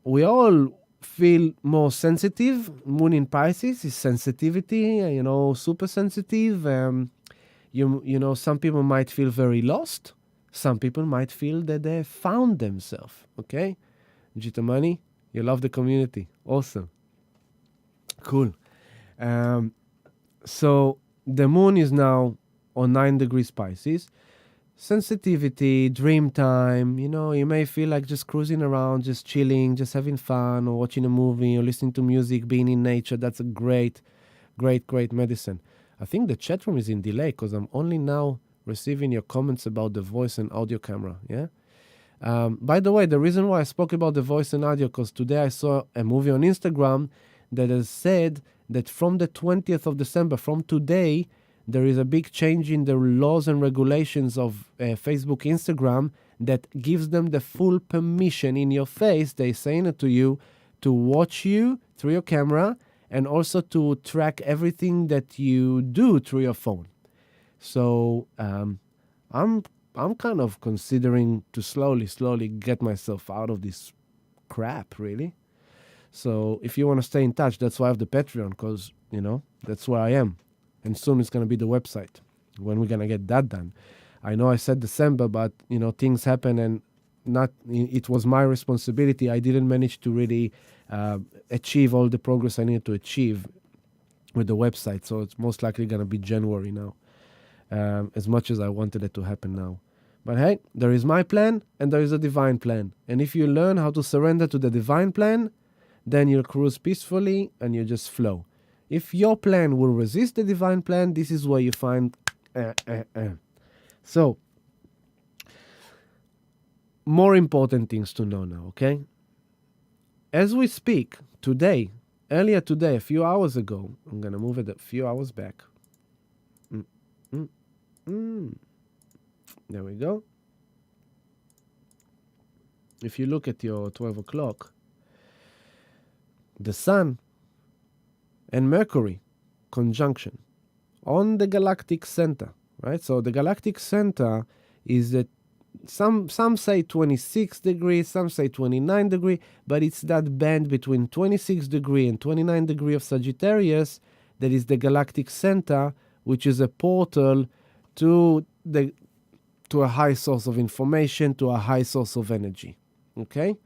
we all feel more sensitive. Moon in Pisces is sensitivity, super sensitive. Some people might feel very lost. Some people might feel that they found themselves. Okay? Jitamani, you love the community. Awesome. Cool. So the moon is now on 9 degrees Pisces. Sensitivity, dream time, you may feel like just cruising around, just chilling, just having fun, or watching a movie, or listening to music, being in nature. That's a great, great, great medicine. I think the chat room is in delay because I'm only now receiving your comments about the voice and audio camera, yeah? By the way, the reason why I spoke about the voice and audio, because today I saw a movie on Instagram that has said that from the 20th of December, from today, there is a big change in the laws and regulations of Facebook, Instagram that gives them the full permission in your face. They're saying it to you to watch you through your camera and also to track everything that you do through your phone. So I'm kind of considering to slowly get myself out of this crap, really. So if you want to stay in touch, that's why I have the Patreon, because, that's where I am. And soon it's going to be the website. When we're going to get that done. I know I said December, but, things happen and it was my responsibility. I didn't manage to really achieve all the progress I needed to achieve with the website. So it's most likely going to be January now, as much as I wanted it to happen now. But hey, there is my plan and there is a divine plan. And if you learn how to surrender to the divine plan, then you'll cruise peacefully and you just flow. If your plan will resist the divine plan, this is where you find... So, more important things to know now, okay? As we speak, earlier today, a few hours ago, I'm going to move it a few hours back. There we go. If you look at your 12 o'clock, the sun and Mercury conjunction on the galactic center, right? So the galactic center is that some say 26 degrees, some say 29 degrees, but it's that band between 26 degree and 29 degree of Sagittarius that is the galactic center, which is a portal to a high source of information, to a high source of energy. Okay?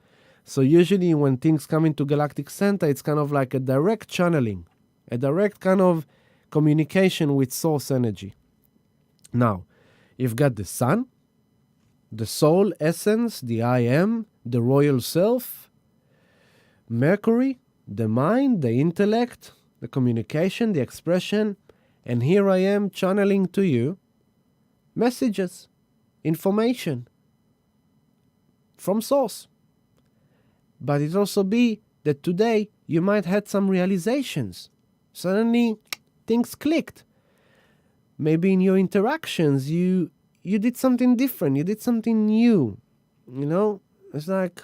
So usually when things come into galactic center, it's kind of like a direct channeling, a direct kind of communication with source energy. Now, you've got the sun, the soul essence, the I am, the royal self, Mercury, the mind, the intellect, the communication, the expression, and here I am channeling to you messages, information from source. But it also be that today you might have some realizations. Suddenly things clicked. Maybe in your interactions you did something different, you did something new. It's like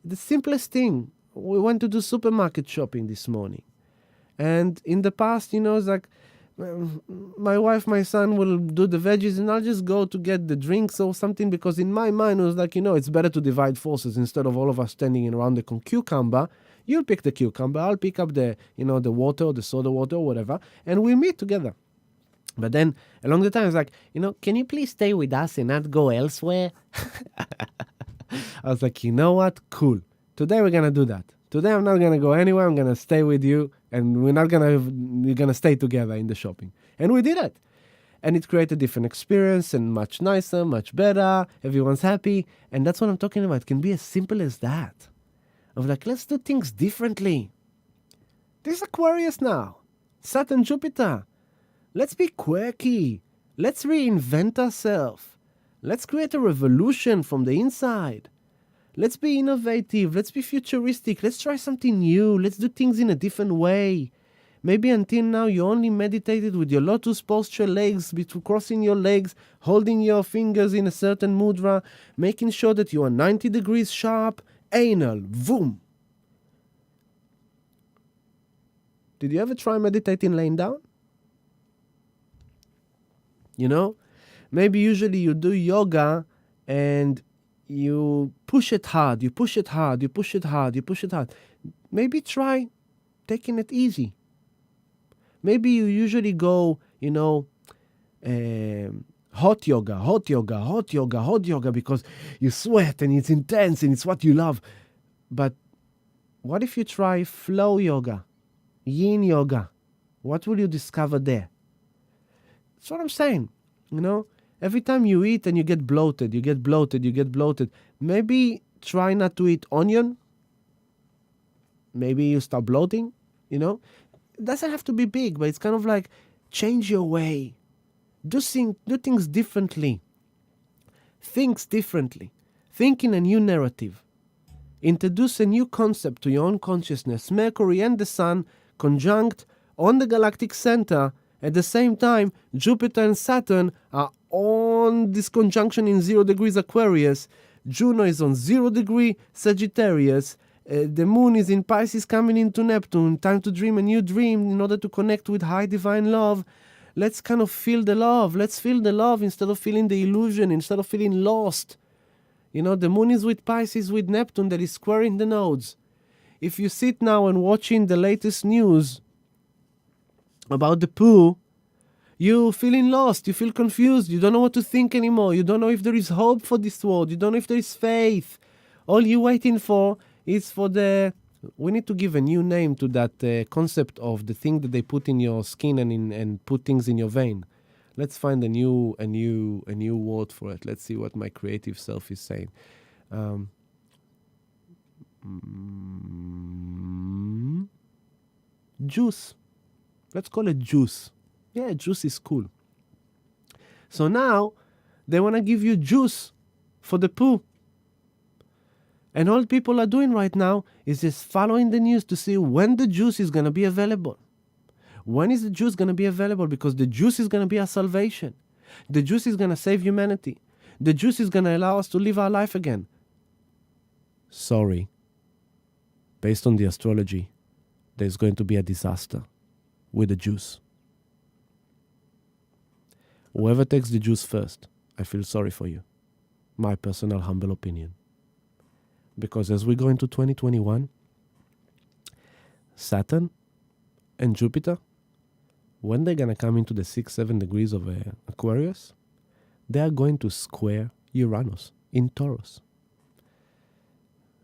the simplest thing. We went to do supermarket shopping this morning. And in the past, it's like my wife, my son will do the veggies and I'll just go to get the drinks or something, because in my mind it was like, it's better to divide forces instead of all of us standing around the cucumber. You'll pick the cucumber, I'll pick up the water or the soda water or whatever, and we'll meet together. But then along the time it's like, can you please stay with us and not go elsewhere? I was like, you know what? Cool. Today we're going to do that. Today I'm not going to go anywhere. I'm going to stay with you, and we're going to stay together in the shopping. And we did it. And it created a different experience and much nicer, much better. Everyone's happy. And that's what I'm talking about. It can be as simple as that. Of like, let's do things differently. This Aquarius now. Saturn, Jupiter. Let's be quirky. Let's reinvent ourselves. Let's create a revolution from the inside. Let's be innovative. Let's be futuristic. Let's try something new. Let's do things in a different way. Maybe until now you only meditated with your lotus posture, legs, crossing your legs, holding your fingers in a certain mudra, making sure that you are 90 degrees sharp, anal, boom. Did you ever try meditating laying down? You know, maybe usually you do yoga and you push it hard, you push it hard, you push it hard, you push it hard. Maybe try taking it easy. Maybe you usually go, hot yoga because you sweat and it's intense and it's what you love. But what if you try flow yoga, yin yoga? What will you discover there? That's what I'm saying, Every time you eat and you get bloated, maybe try not to eat onion. Maybe you start bloating, It doesn't have to be big, but it's kind of like change your way. Do things differently. Think differently. Think in a new narrative. Introduce a new concept to your own consciousness. Mercury and the Sun conjunct on the galactic center. At the same time, Jupiter and Saturn are on this conjunction in 0 degrees Aquarius. Juno is on 0 degree Sagittarius. The moon is in Pisces coming into Neptune. Time to dream a new dream in order to connect with high divine love. Let's kind of feel the love. Let's feel the love instead of feeling the illusion, instead of feeling lost. The moon is with Pisces, with Neptune that is squaring the nodes. If you sit now and watching the latest news about the poo, you're feeling lost, you feel confused, you don't know what to think anymore, you don't know if there is hope for this world, you don't know if there is faith. All you're waiting for is we need to give a new name to that concept of the thing that they put in your skin and put things in your vein. Let's find a new word for it. Let's see what my creative self is saying. Juice. Let's call it juice. Yeah, juice is cool. So now they want to give you juice for the poo. And all people are doing right now is just following the news to see when the juice is going to be available. When is the juice going to be available? Because the juice is going to be our salvation. The juice is going to save humanity. The juice is going to allow us to live our life again. Sorry. Based on the astrology, there's going to be a disaster with the juice. Whoever takes the juice first, I feel sorry for you. My personal humble opinion. Because as we go into 2021, Saturn and Jupiter, when they're going to come into the 6-7 degrees of Aquarius, they are going to square Uranus in Taurus.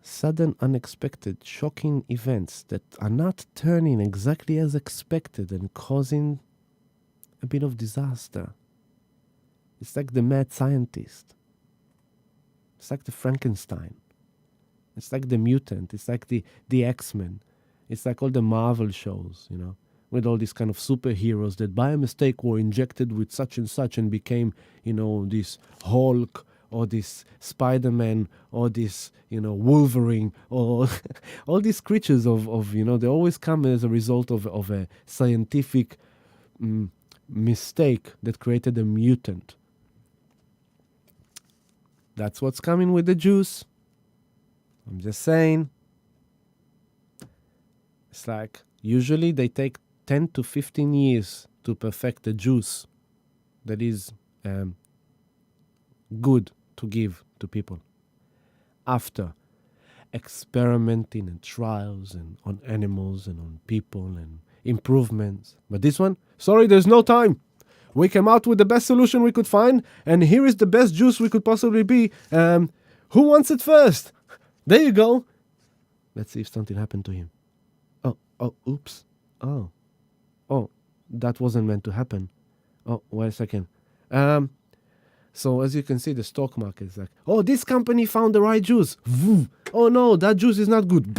Sudden, unexpected, shocking events that are not turning exactly as expected and causing a bit of disaster. It's like the mad scientist. It's like the Frankenstein. It's like the mutant. It's like the X-Men. It's like all the Marvel shows, with all these kind of superheroes that by a mistake were injected with such and such and became, this Hulk or this Spider-Man or this, Wolverine or all these creatures of they always come as a result of a scientific mistake that created a mutant. That's what's coming with the juice. I'm just saying. It's like usually they take 10 to 15 years to perfect the juice that is good to give to people. After experimenting and trials and on animals and on people and improvements. But this one, sorry, there's no time. We came out with the best solution we could find, and here is the best juice we could possibly be. Who wants it first? There you go. Let's see if something happened to him. Oops. Oh, that wasn't meant to happen. Oh, wait a second. So as you can see, the stock market is like, oh, this company found the right juice. Oh no, that juice is not good.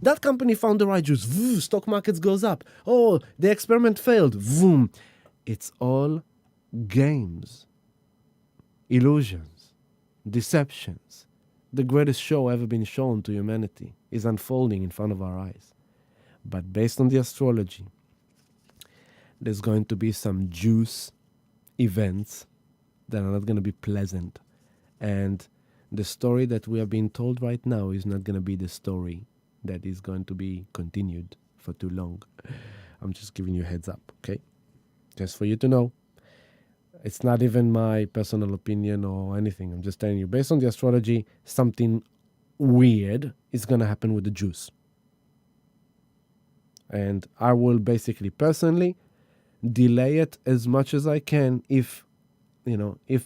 That company found the right juice. Stock market goes up. Oh, the experiment failed. It's all games, illusions, deceptions. The greatest show ever been shown to humanity is unfolding in front of our eyes. But based on the astrology, there's going to be some juice events that are not going to be pleasant. And the story that we are being told right now is not going to be the story that is going to be continued for too long. I'm just giving you a heads up, okay? Just for you to know. It's not even my personal opinion or anything. I'm just telling you, based on the astrology, something weird is going to happen with the Jews. And I will basically, personally, delay it as much as I can if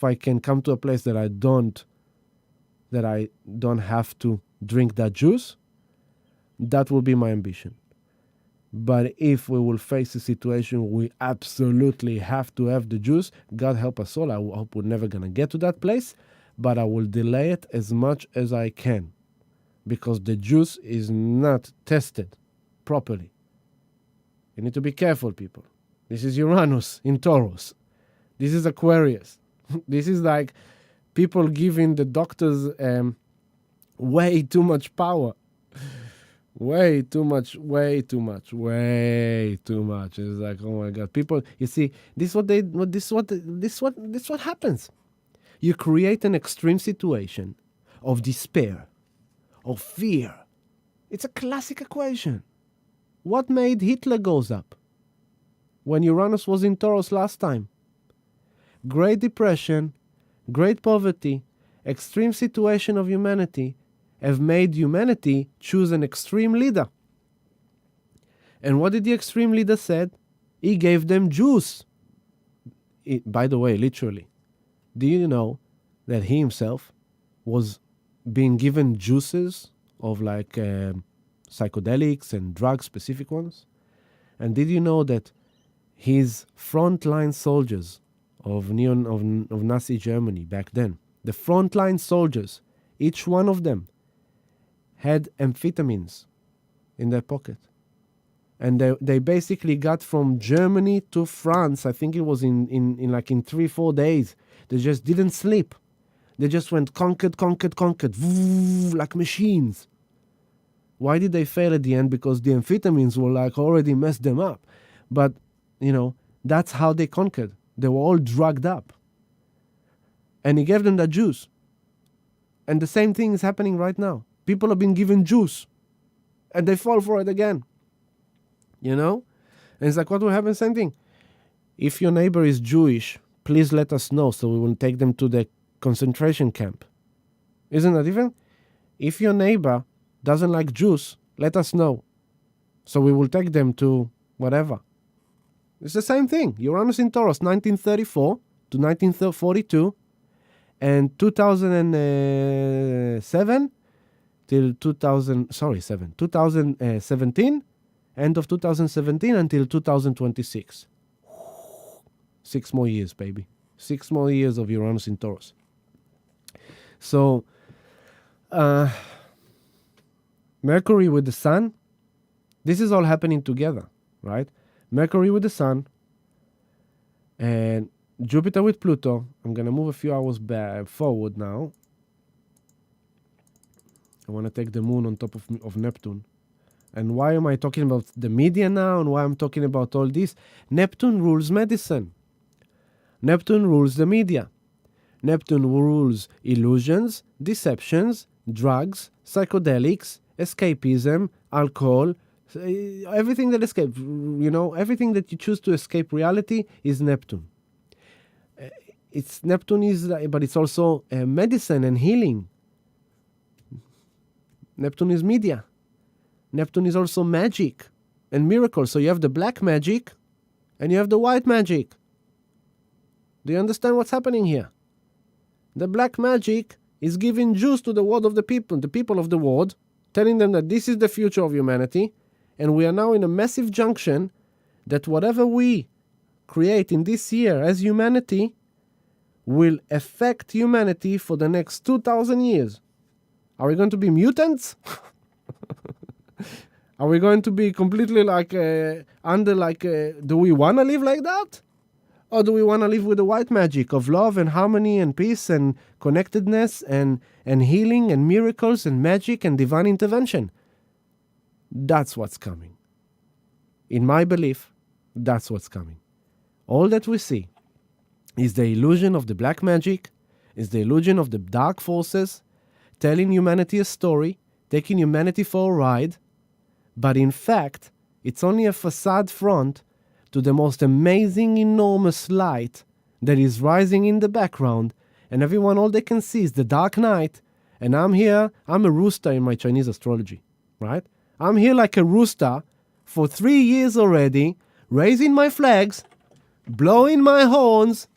I can come to a place that I don't have to drink that juice. That will be my ambition. But if we will face a situation where we absolutely have to have the juice, God help us all. I hope we're never going to get to that place, but I will delay it as much as I can because the juice is not tested properly. You need to be careful, people. This is Uranus in Taurus. This is Aquarius. This is like people giving the doctors way too much power. Way too much. It's like, oh my God. People, you see, this what happens. You create an extreme situation of despair, of fear. It's a classic equation. What made Hitler goes up? When Uranus was in Taurus last time. Great Depression, great poverty, extreme situation of humanity have made humanity choose an extreme leader. And what did the extreme leader said? He gave them juice. By the way, literally. Do you know that he himself was being given juices of like psychedelics and drugs, specific ones? And did you know that his frontline soldiers of Nazi Germany back then, the frontline soldiers, each one of them had amphetamines in their pocket. And they basically got from Germany to France, I think it was in 3-4 days. They just didn't sleep. They just went conquered, like machines. Why did they fail at the end? Because the amphetamines were like already messed them up. But, that's how they conquered. They were all drugged up. And he gave them that juice. And the same thing is happening right now. People have been given juice. And they fall for it again. And it's like, what will happen? Same thing. If your neighbor is Jewish, please let us know so we will take them to the concentration camp. Isn't that different? If your neighbor doesn't like Jews, let us know. So we will take them to whatever. It's the same thing. Uranus in Taurus, 1934 to 1942, and 2007 till 2017, end of 2017 until 2026. 6 more years, baby. 6 more years of Uranus in Taurus. So, Mercury with the Sun, this is all happening together, right? Mercury with the Sun, and Jupiter with Pluto. I'm going to move a few hours forward now. I want to take the Moon on top of Neptune. And why am I talking about the media now, and why I'm talking about all this? Neptune rules medicine. Neptune rules the media. Neptune rules illusions, deceptions, drugs, psychedelics, escapism, alcohol, everything that escapes, everything that you choose to escape reality is Neptune. Neptune is, but it's also medicine and healing. Neptune is media. Neptune is also magic and miracles. So you have the black magic and you have the white magic. Do you understand what's happening here? The black magic is giving juice to the world of the people of the world, telling them that this is the future of humanity, and we are now in a massive junction that whatever we create in this year as humanity will affect humanity for the next 2,000 years. Are we going to be mutants? Are we going to be completely do we want to live like that? Or do we want to live with the white magic of love and harmony and peace and connectedness and healing and miracles and magic and divine intervention? That's what's coming. In my belief, that's what's coming. All that we see is the illusion of the black magic, is the illusion of the dark forces, telling humanity a story, taking humanity for a ride, but in fact, it's only a facade front to the most amazing, enormous light that is rising in the background, and everyone, all they can see is the dark night, and I'm here, I'm a rooster in my Chinese astrology, right? I'm here like a rooster for 3 years already, raising my flags, blowing my horns,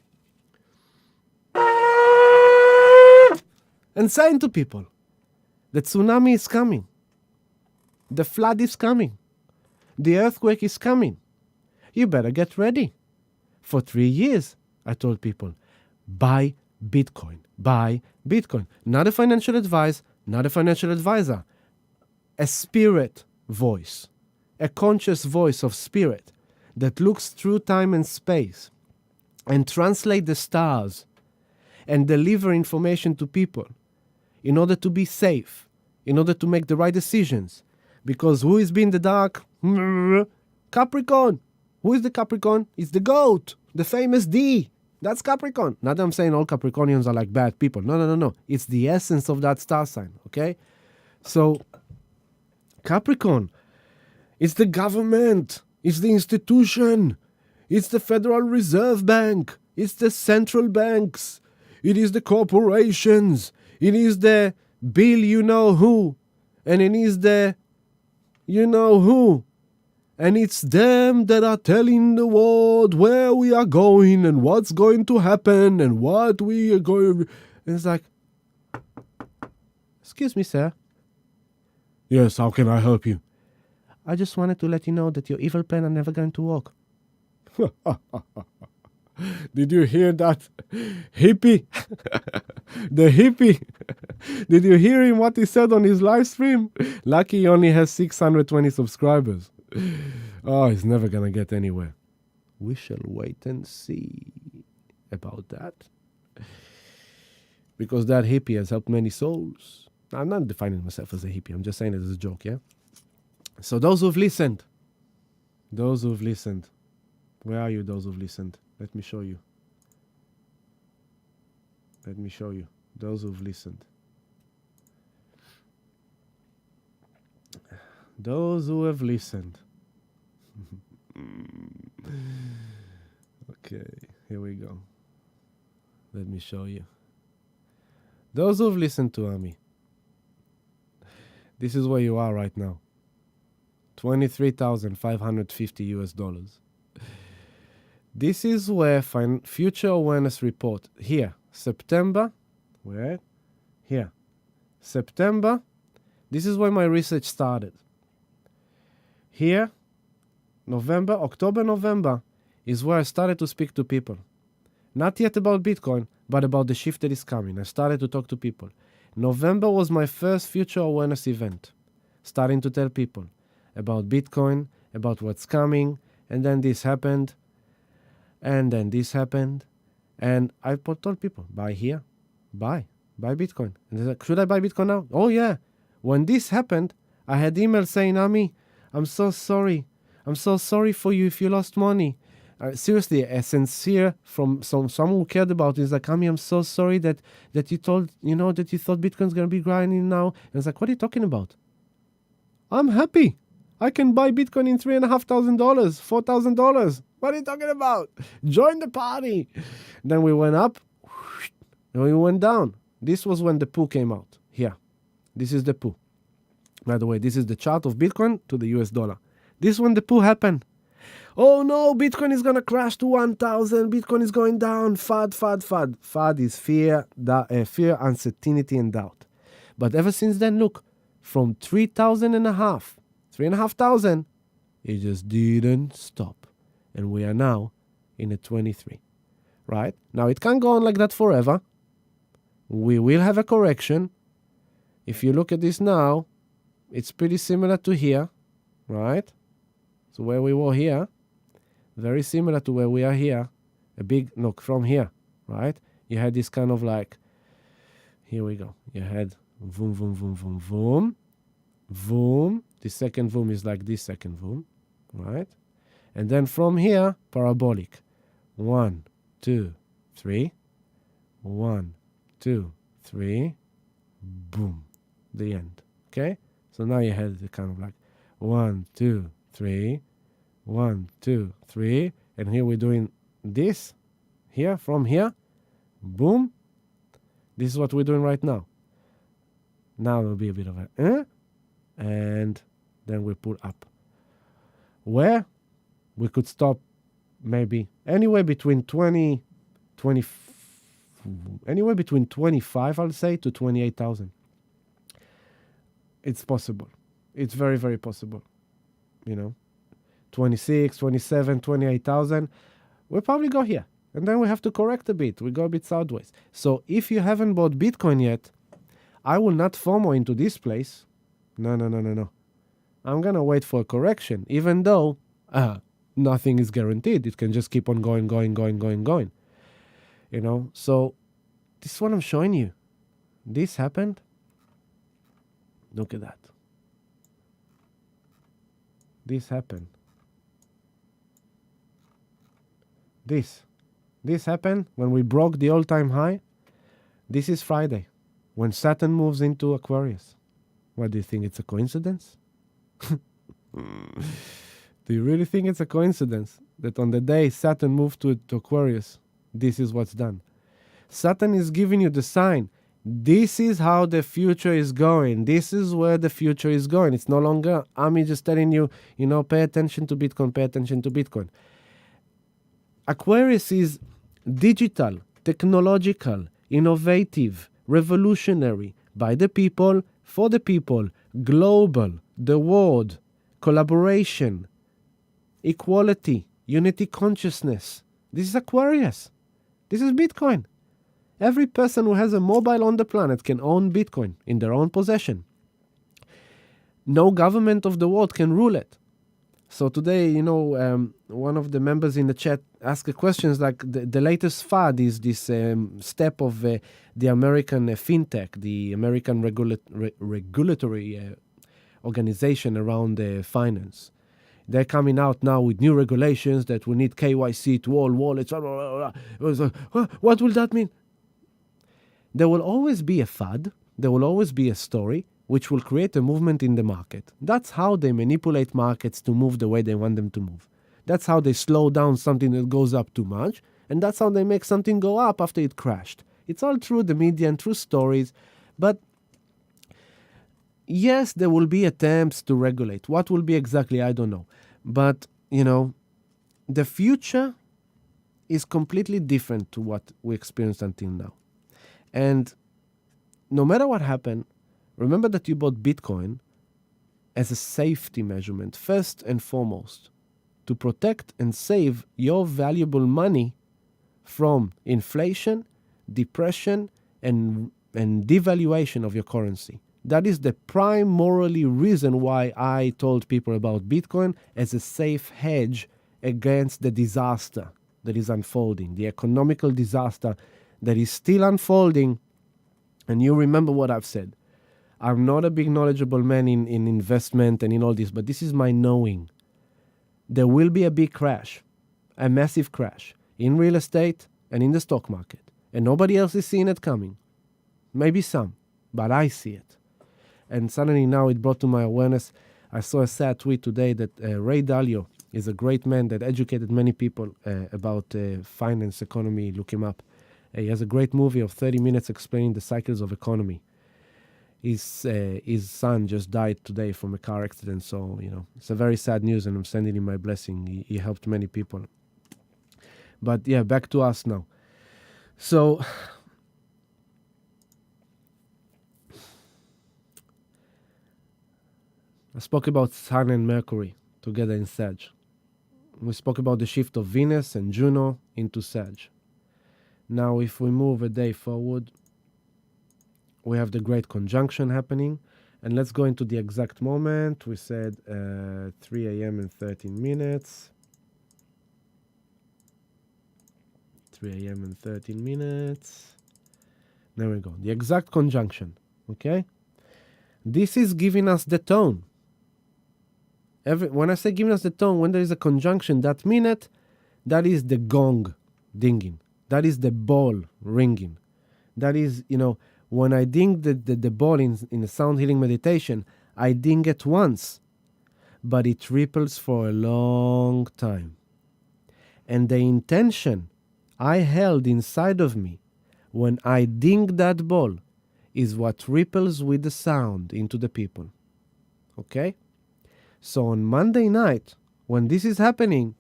and saying to people, the tsunami is coming. The flood is coming. The earthquake is coming. You better get ready. For 3 years, I told people, buy Bitcoin. Buy Bitcoin. Not a financial advice, not a financial advisor. A spirit voice. A conscious voice of spirit that looks through time and space and translate the stars and deliver information to people in order to be safe, in order to make the right decisions. Because who is being the dark? Capricorn. Who is the Capricorn? It's the goat, the famous D. That's Capricorn. Not that I'm saying all Capricornians are like bad people. No. It's the essence of that star sign, okay? So, Capricorn, it's the government. It's the institution. It's the Federal Reserve Bank. It's the central banks. It is the corporations. It is the Bill you know who. And it is the you know who. And it's them that are telling the world where we are going and what's going to happen and what we are going. And it's like, excuse me, sir. Yes, how can I help you? I just wanted to let you know that your evil plan are never going to work. Did you hear that? Hippie? The hippie. Did you hear him what he said on his live stream? Lucky he only has 620 subscribers. Oh, he's never gonna get anywhere. We shall wait and see about that. Because that hippie has helped many souls. I'm not defining myself as a hippie. I'm just saying it as a joke, yeah? So those who've listened, where are you, those who've listened? Let me show you. Those who've listened. Those who have listened. Okay, here we go. Let me show you. Those who've listened to Ami. This is where you are right now. $23,550. This is where Future Awareness Report. Here, September. Where? Here. September. This is where my research started. Here, October, November, is where I started to speak to people. Not yet about Bitcoin, but about the shift that is coming. I started to talk to people. November was my first Future Awareness event. Starting to tell people about Bitcoin, about what's coming, and then this happened, and then this happened, and I told people, buy here, buy Bitcoin. And they're like, should I buy Bitcoin now? Oh yeah. When this happened, I had emails saying, Ami, I'm so sorry. I'm so sorry for you if you lost money. Seriously, a sincere from someone who cared about it. It's like, Ami, I'm so sorry that you told, that you thought Bitcoin's going to be grinding now. And it's like, what are you talking about? I'm happy. I can buy Bitcoin in $3,500, $4,000. What are you talking about? Join the party. Then we went up and we went down. This was when the poo came out. Here. This is the poo. By the way, this is the chart of Bitcoin to the US dollar. This is when the poo happened. Oh no, Bitcoin is going to crash to 1,000. Bitcoin is going down. FUD. FUD is fear, uncertainty, and doubt. But ever since then, look, from 3,500. It just didn't stop. And we are now in a 23, right? Now, it can't go on like that forever. We will have a correction. If you look at this now, it's pretty similar to here, right? So where we were here, very similar to where we are here. A big look from here, right? You had this kind of like, here we go. You had boom, boom, boom, boom, boom, boom. The second boom is like this second boom, right? And then from here, parabolic. 1, 2, 3. 1, 2, 3. Boom. The end. Okay? So now you had the kind of like 1, 2, 3. 1, 2, 3. And here we're doing this. Here, from here. Boom. This is what we're doing right now. Now there'll be a bit of a and then we pull up. Where we could stop maybe anywhere between 25, I'll say, to 28,000. It's possible. It's very, very possible. 26, 27, 28,000. We'll probably go here. And then we have to correct a bit. We go a bit sideways. So if you haven't bought Bitcoin yet, I will not FOMO into this place. No. I'm going to wait for a correction, even though nothing is guaranteed. It can just keep on going. So this is what I'm showing you. This happened. Look at that. This happened. This happened when we broke the all-time high. This is Friday, when Saturn moves into Aquarius. What do you think? It's a coincidence? Do you really think it's a coincidence that on the day Saturn moved to Aquarius, this is what's done? Saturn is giving you the sign. This is how the future is going. This is where the future is going. It's no longer Ami just telling you, pay attention to Bitcoin, pay attention to Bitcoin. Aquarius is digital, technological, innovative, revolutionary, by the people, for the people, global, the world, collaboration, equality, unity consciousness. This is Aquarius. This is Bitcoin. Every person who has a mobile on the planet can own Bitcoin in their own possession. No government of the world can rule it. So today, one of the members in the chat asked a question like the latest fad is this step of the American fintech, the American regulatory organization around finance. They're coming out now with new regulations that we need KYC to all wallets. What will that mean? There will always be a fad. There will always be a story which will create a movement in the market. That's how they manipulate markets to move the way they want them to move. That's how they slow down something that goes up too much, and that's how they make something go up after it crashed. It's all through the media and through stories, but yes, there will be attempts to regulate. What will be exactly, I don't know. But, the future is completely different to what we experienced until now. And no matter what happened, remember that you bought Bitcoin as a safety measurement, first and foremost, to protect and save your valuable money from inflation, depression, and devaluation of your currency. That is the primarily reason why I told people about Bitcoin as a safe hedge against the disaster that is unfolding, the economical disaster that is still unfolding. And you remember what I've said. I'm not a big knowledgeable man in investment and in all this, but this is my knowing. There will be a big crash, a massive crash in real estate and in the stock market. And nobody else is seeing it coming. Maybe some, but I see it. And suddenly now it brought to my awareness, I saw a sad tweet today that Ray Dalio is a great man that educated many people about finance, economy. Look him up. He has a great movie of 30 minutes explaining the cycles of economy. His son just died today from a car accident, so it's a very sad news, and I'm sending him my blessing. He helped many people. But yeah, back to us now. So I spoke about Sun and Mercury together in Sag. We spoke about the shift of Venus and Juno into Sag. Now, if we move a day forward, we have the great conjunction happening. And let's go into the exact moment. We said 3 a.m. and 13 minutes. 3 a.m. and 13 minutes. There we go. The exact conjunction. Okay? This is giving us the tone. When I say giving us the tone, when there is a conjunction that minute, that is the gong dinging. That is the ball ringing. That is, when I ding the ball in a sound healing meditation, I ding it once, but it ripples for a long time. And the intention I held inside of me when I ding that ball is what ripples with the sound into the people. Okay? So on Monday night, when this is happening,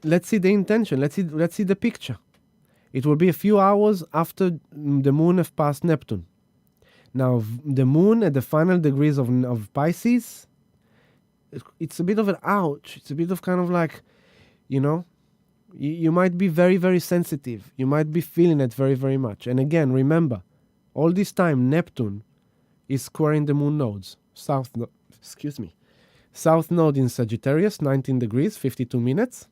let's see the intention. Let's see the picture. It will be a few hours after the moon have passed Neptune. Now, the moon at the final degrees of Pisces, it's a bit of an ouch. It's a bit of kind of like, you might be very, very sensitive. You might be feeling it very, very much. And again, remember, all this time, Neptune is squaring the moon nodes. South node in Sagittarius, 19 degrees, 52 minutes.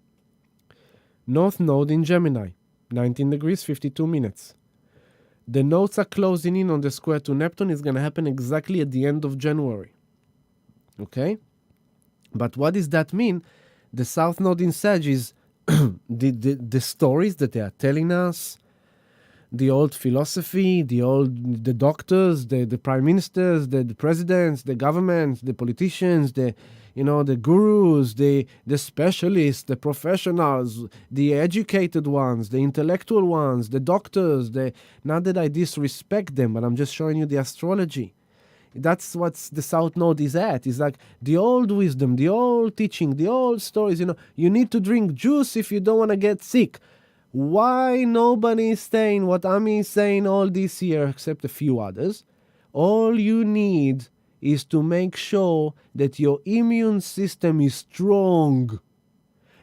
North node in Gemini, 19 degrees, 52 minutes. The nodes are closing in on the square to Neptune. It's going to happen exactly at the end of January. Okay? But what does that mean? The South node in Sag is the stories that they are telling us, the old philosophy, the doctors, the prime ministers, the presidents, the governments, the politicians, the gurus, the specialists, the professionals, the educated ones, the intellectual ones, the doctors. Not that I disrespect them, but I'm just showing you the astrology. That's what the South Node is at. It's like the old wisdom, the old teaching, the old stories. You need to drink juice if you don't want to get sick. Why nobody is saying what Ami is saying all this year, except a few others? All you need is to make sure that your immune system is strong.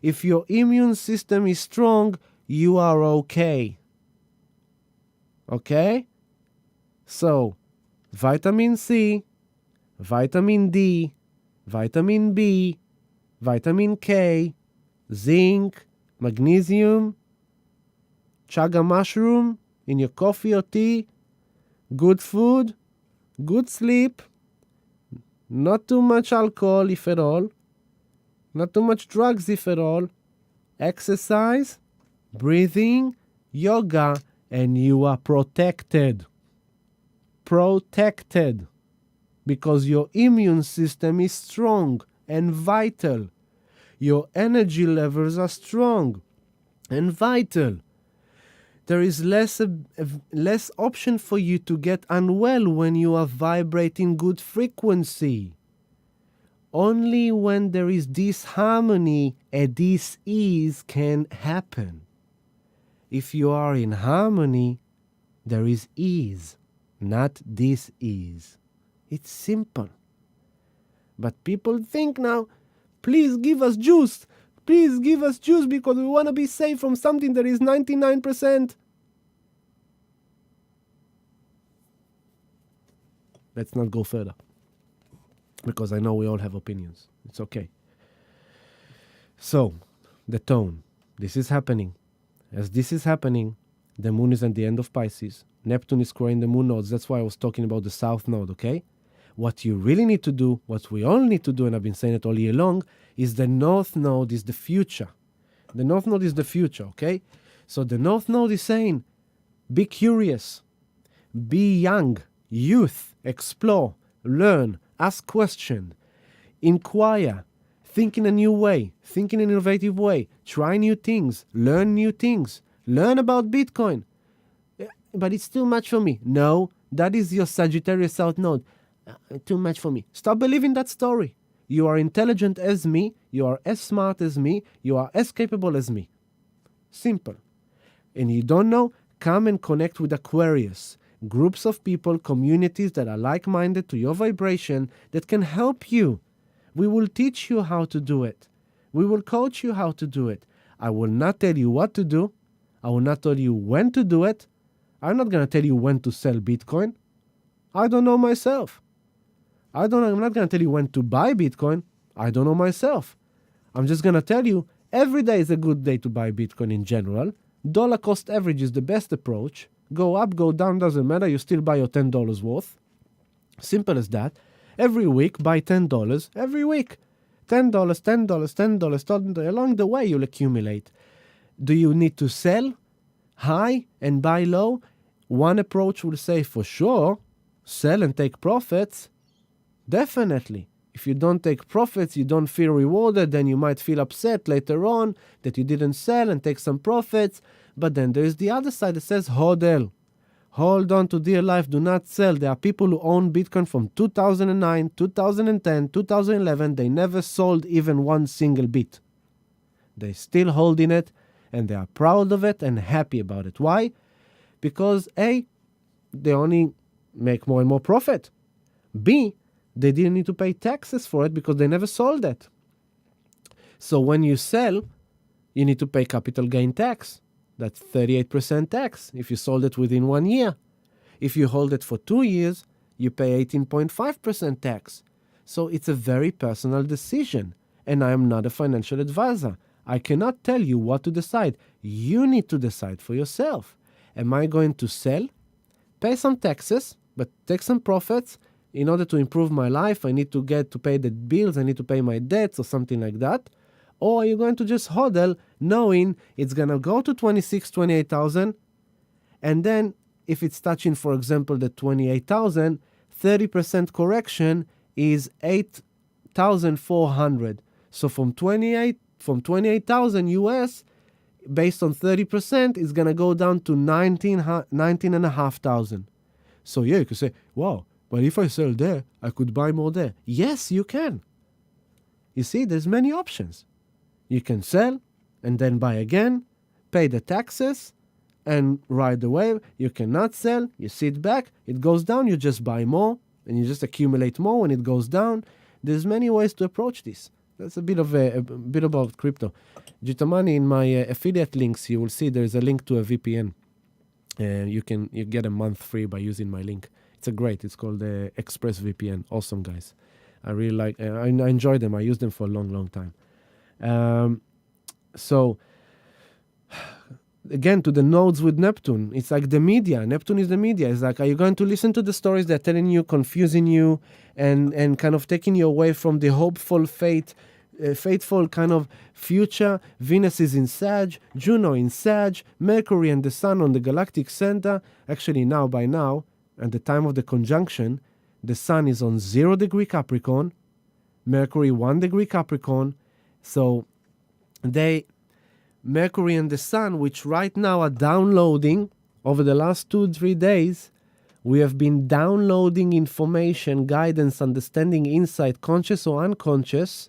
If your immune system is strong, you are okay. Okay? So, vitamin C, vitamin D, vitamin B, vitamin K, zinc, magnesium, chaga mushroom in your coffee or tea, good food, good sleep, not too much alcohol if at all, not too much drugs if at all, exercise, breathing, yoga, and you are protected. Protected. Because your immune system is strong and vital. Your energy levels are strong and vital. There is less option for you to get unwell when you are vibrating good frequency. Only when there is disharmony, a dis-ease can happen. If you are in harmony, there is ease, not dis-ease. It's simple. But people think now, please give us juice. Please give us juice because we want to be safe from something that is 99%. Let's not go further. Because I know we all have opinions. It's okay. So, the tone. This is happening. As this is happening, the moon is at the end of Pisces. Neptune is squaring the moon nodes. That's why I was talking about the south node, okay? What you really need to do, what we all need to do, and I've been saying it all year long, is the north node is the future. The north node is the future, okay? So the north node is saying, be curious, be young, youth, explore, learn, ask questions, inquire, think in a new way, think in an innovative way, try new things, learn about Bitcoin. But it's too much for me. No, that is your Sagittarius South Node. Too much for me. Stop believing that story. You are intelligent as me. You are as smart as me. You are as capable as me. Simple. And you don't know? Come and connect with Aquarius. groups of people, communities that are like-minded to your vibration that can help you. We will teach you how to do it. We will coach you how to do it. I will not tell you what to do. I will not tell you when to do it. I'm not going to tell you when to sell Bitcoin. I don't know myself. I'm not going to tell you when to buy Bitcoin. I don't know myself. I'm just going to tell you every day is a good day to buy Bitcoin in general. Dollar cost average is the best approach. Go up, go down, doesn't matter. You still buy your $10 worth. Simple as that. Every week, buy $10 every week. $10, $10, $10, $10. Along the way, you'll accumulate. Do you need to sell high and buy low? One approach will say for sure, sell and take profits. Definitely. If you don't take profits, you don't feel rewarded, then you might feel upset later on that you didn't sell and take some profits. But then there's the other side that says hodl. Hold on to dear life, do not sell. There are people who own Bitcoin from 2009, 2010, 2011. They never sold even one single bit. They're still holding it, and they are proud of it and happy about it. Why? Because A, they only make more and more profit. B, they didn't need to pay taxes for it because they never sold it. So when you sell, you need to pay capital gain tax. That's 38% tax if you sold it within 1 year. If you hold it for 2 years, you pay 18.5% tax. So it's a very personal decision. And I am not a financial advisor. I cannot tell you what to decide. You need to decide for yourself. Am I going to sell, pay some taxes, but take some profits? In order to improve my life, I need to get to pay the bills, I need to pay my debts or something like that. Or are you going to just hodl knowing it's going to go to 26, 28,000, and then if it's touching, for example, the 28,000, 30% correction is 8,400. So from 28,000 US, based on 30%, it's going to go down to 19,500. So yeah, you could say, wow, but if I sell there, I could buy more there. Yes, you can. You see, there's many options. You can sell and then buy again, pay the taxes, and ride the wave. You cannot sell, you sit back, it goes down, you just buy more, and you just accumulate more when it goes down. There's many ways to approach this. That's a bit about crypto. Jitamani, in my affiliate links, you will see there's a link to a VPN. You get a month free by using my link. It's called ExpressVPN. Awesome, guys. I really like. I enjoy them. I use them for a long, long time. So again, to the nodes with Neptune, it's like the media. Neptune is the media. It's like, are you going to listen to the stories they're telling you, confusing you, and kind of taking you away from the hopeful fateful kind of future? Venus is in Sag, Juno in Sag, Mercury and the Sun on the galactic center. Actually, by now, at the time of the conjunction, the Sun is on 0 degree Capricorn, Mercury 1 degree Capricorn. So Mercury and the Sun, which right now are downloading over the last 2-3 days, we have been downloading information, guidance, understanding, insight, conscious or unconscious,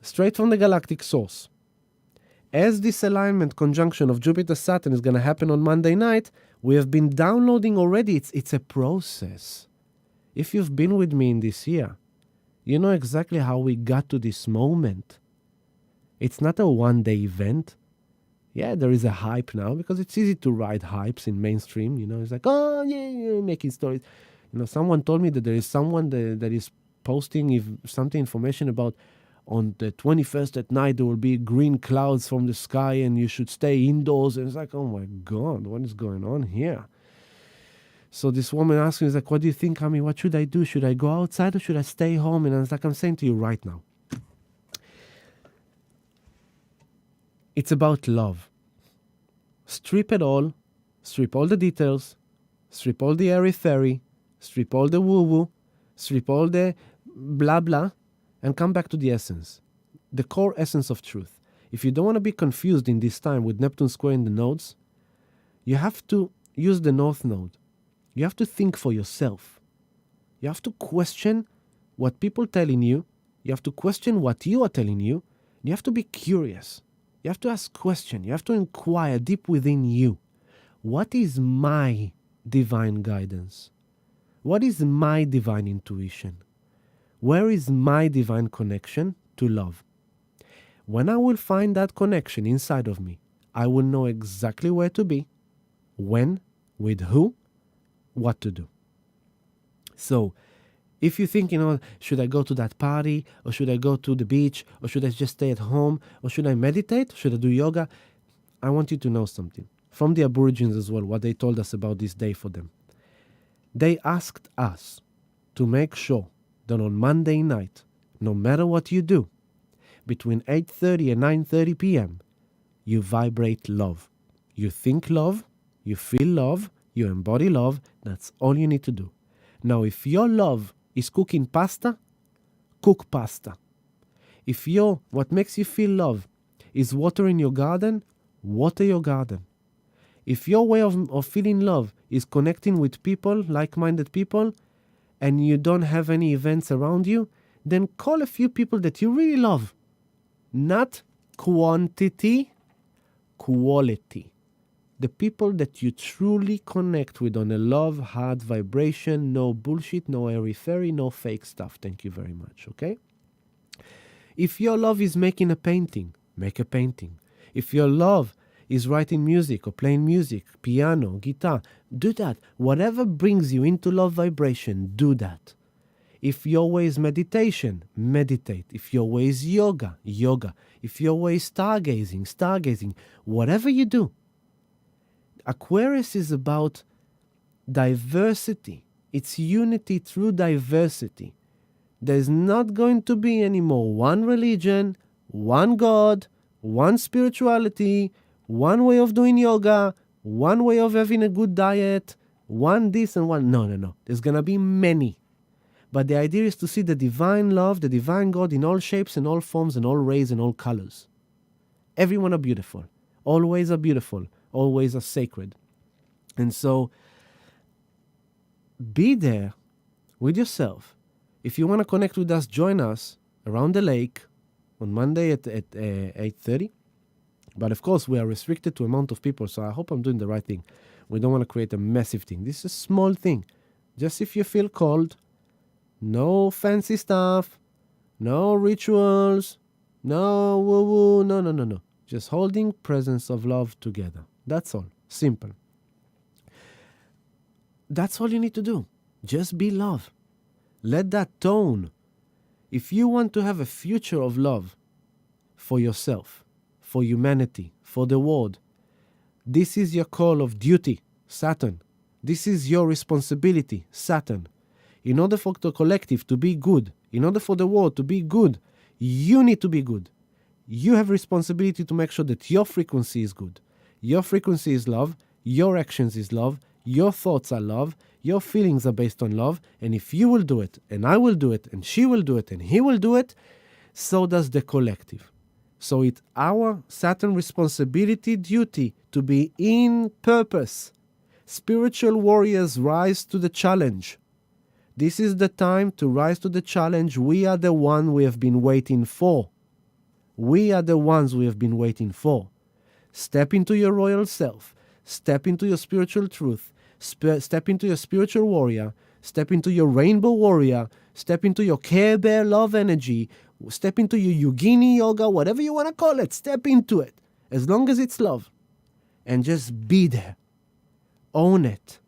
straight from the galactic source. As this alignment conjunction of Jupiter-Saturn is going to happen on Monday night, we have been downloading already. It's a process. If you've been with me in this year, you know exactly how we got to this moment. It's not a one-day event. Yeah, there is a hype now because it's easy to ride hypes in mainstream. You know, it's like, oh, yeah, you're making stories. You know, someone told me that there is someone that is posting something information about on the 21st at night there will be green clouds from the sky and you should stay indoors. And it's like, oh my God, what is going on here? So this woman asked me, like, what do you think, Ami? What should I do? Should I go outside or should I stay home? And I was like, I'm saying to you right now, it's about love. Strip it all. Strip all the details. Strip all the airy-fairy. Strip all the woo-woo. Strip all the blah-blah. And come back to the essence. The core essence of truth. If you don't want to be confused in this time with Neptune square in the nodes, you have to use the North Node. You have to think for yourself. You have to question what people are telling you. You have to question what you are telling you. You have to be curious. You have to ask questions. You have to inquire deep within you. What is my divine guidance? What is my divine intuition? Where is my divine connection to love? When I will find that connection inside of me, I will know exactly where to be, when, with who, what to do. So, if you think, should I go to that party, or should I go to the beach, or should I just stay at home, or should I meditate, should I do yoga? I want you to know something. From the Aborigines as well, what they told us about this day for them. They asked us to make sure that on Monday night, no matter what you do, between 8:30 and 9:30 p.m., you vibrate love. You think love, you feel love, you embody love. That's all you need to do. Now, if your love is cooking pasta, cook pasta. If what makes you feel love is watering your garden, water your garden. If your way of feeling love is connecting with people, like-minded people, and you don't have any events around you, then call a few people that you really love. Not quantity, quality. The people that you truly connect with on a love, heart vibration, no bullshit, no airy-fairy, no fake stuff. Thank you very much, okay? If your love is making a painting, make a painting. If your love is writing music or playing music, piano, guitar, do that. Whatever brings you into love vibration, do that. If your way is meditation, meditate. If your way is yoga, yoga. If your way is stargazing, stargazing. Whatever you do. Aquarius is about diversity. It's unity through diversity. There's not going to be anymore one religion, one God, one spirituality, one way of doing yoga, one way of having a good diet, one this and one. No. There's going to be many. But the idea is to see the divine love, the divine God in all shapes and all forms and all rays and all colors. Everyone are beautiful. Always are beautiful. Always are sacred. And so, be there with yourself. If you want to connect with us, join us around the lake on Monday at 8:30. But of course, we are restricted to amount of people, so I hope I'm doing the right thing. We don't want to create a massive thing. This is a small thing. Just if you feel called, no fancy stuff, no rituals, no woo-woo, no. Just holding presence of love together. That's all. Simple. That's all you need to do. Just be love. Let that tone. If you want to have a future of love for yourself, for humanity, for the world, this is your call of duty, Saturn. This is your responsibility, Saturn. In order for the collective to be good, in order for the world to be good, you need to be good. You have responsibility to make sure that your frequency is good. Your frequency is love. Your actions is love. Your thoughts are love. Your feelings are based on love. And if you will do it, and I will do it, and she will do it, and he will do it, so does the collective. So it's our Saturn responsibility, duty to be in purpose. Spiritual warriors rise to the challenge. This is the time to rise to the challenge. We are the one we have been waiting for. We are the ones we have been waiting for. Step into your royal self. Step into your spiritual truth. Step into your spiritual warrior. Step into your rainbow warrior. Step into your Care Bear love energy. Step into your Yogini yoga, whatever you want to call it. Step into it. As long as it's love. And just be there. Own it.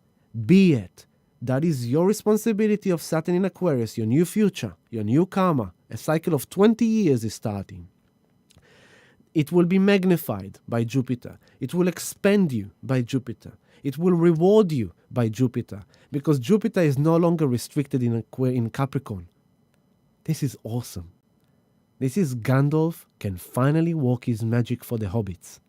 Be it. That is your responsibility of Saturn in Aquarius, your new future, your new karma. A cycle of 20 years is starting. It will be magnified by Jupiter. It will expand you by Jupiter. It will reward you by Jupiter. Because Jupiter is no longer restricted in Capricorn. This is awesome. This is Gandalf can finally work his magic for the hobbits.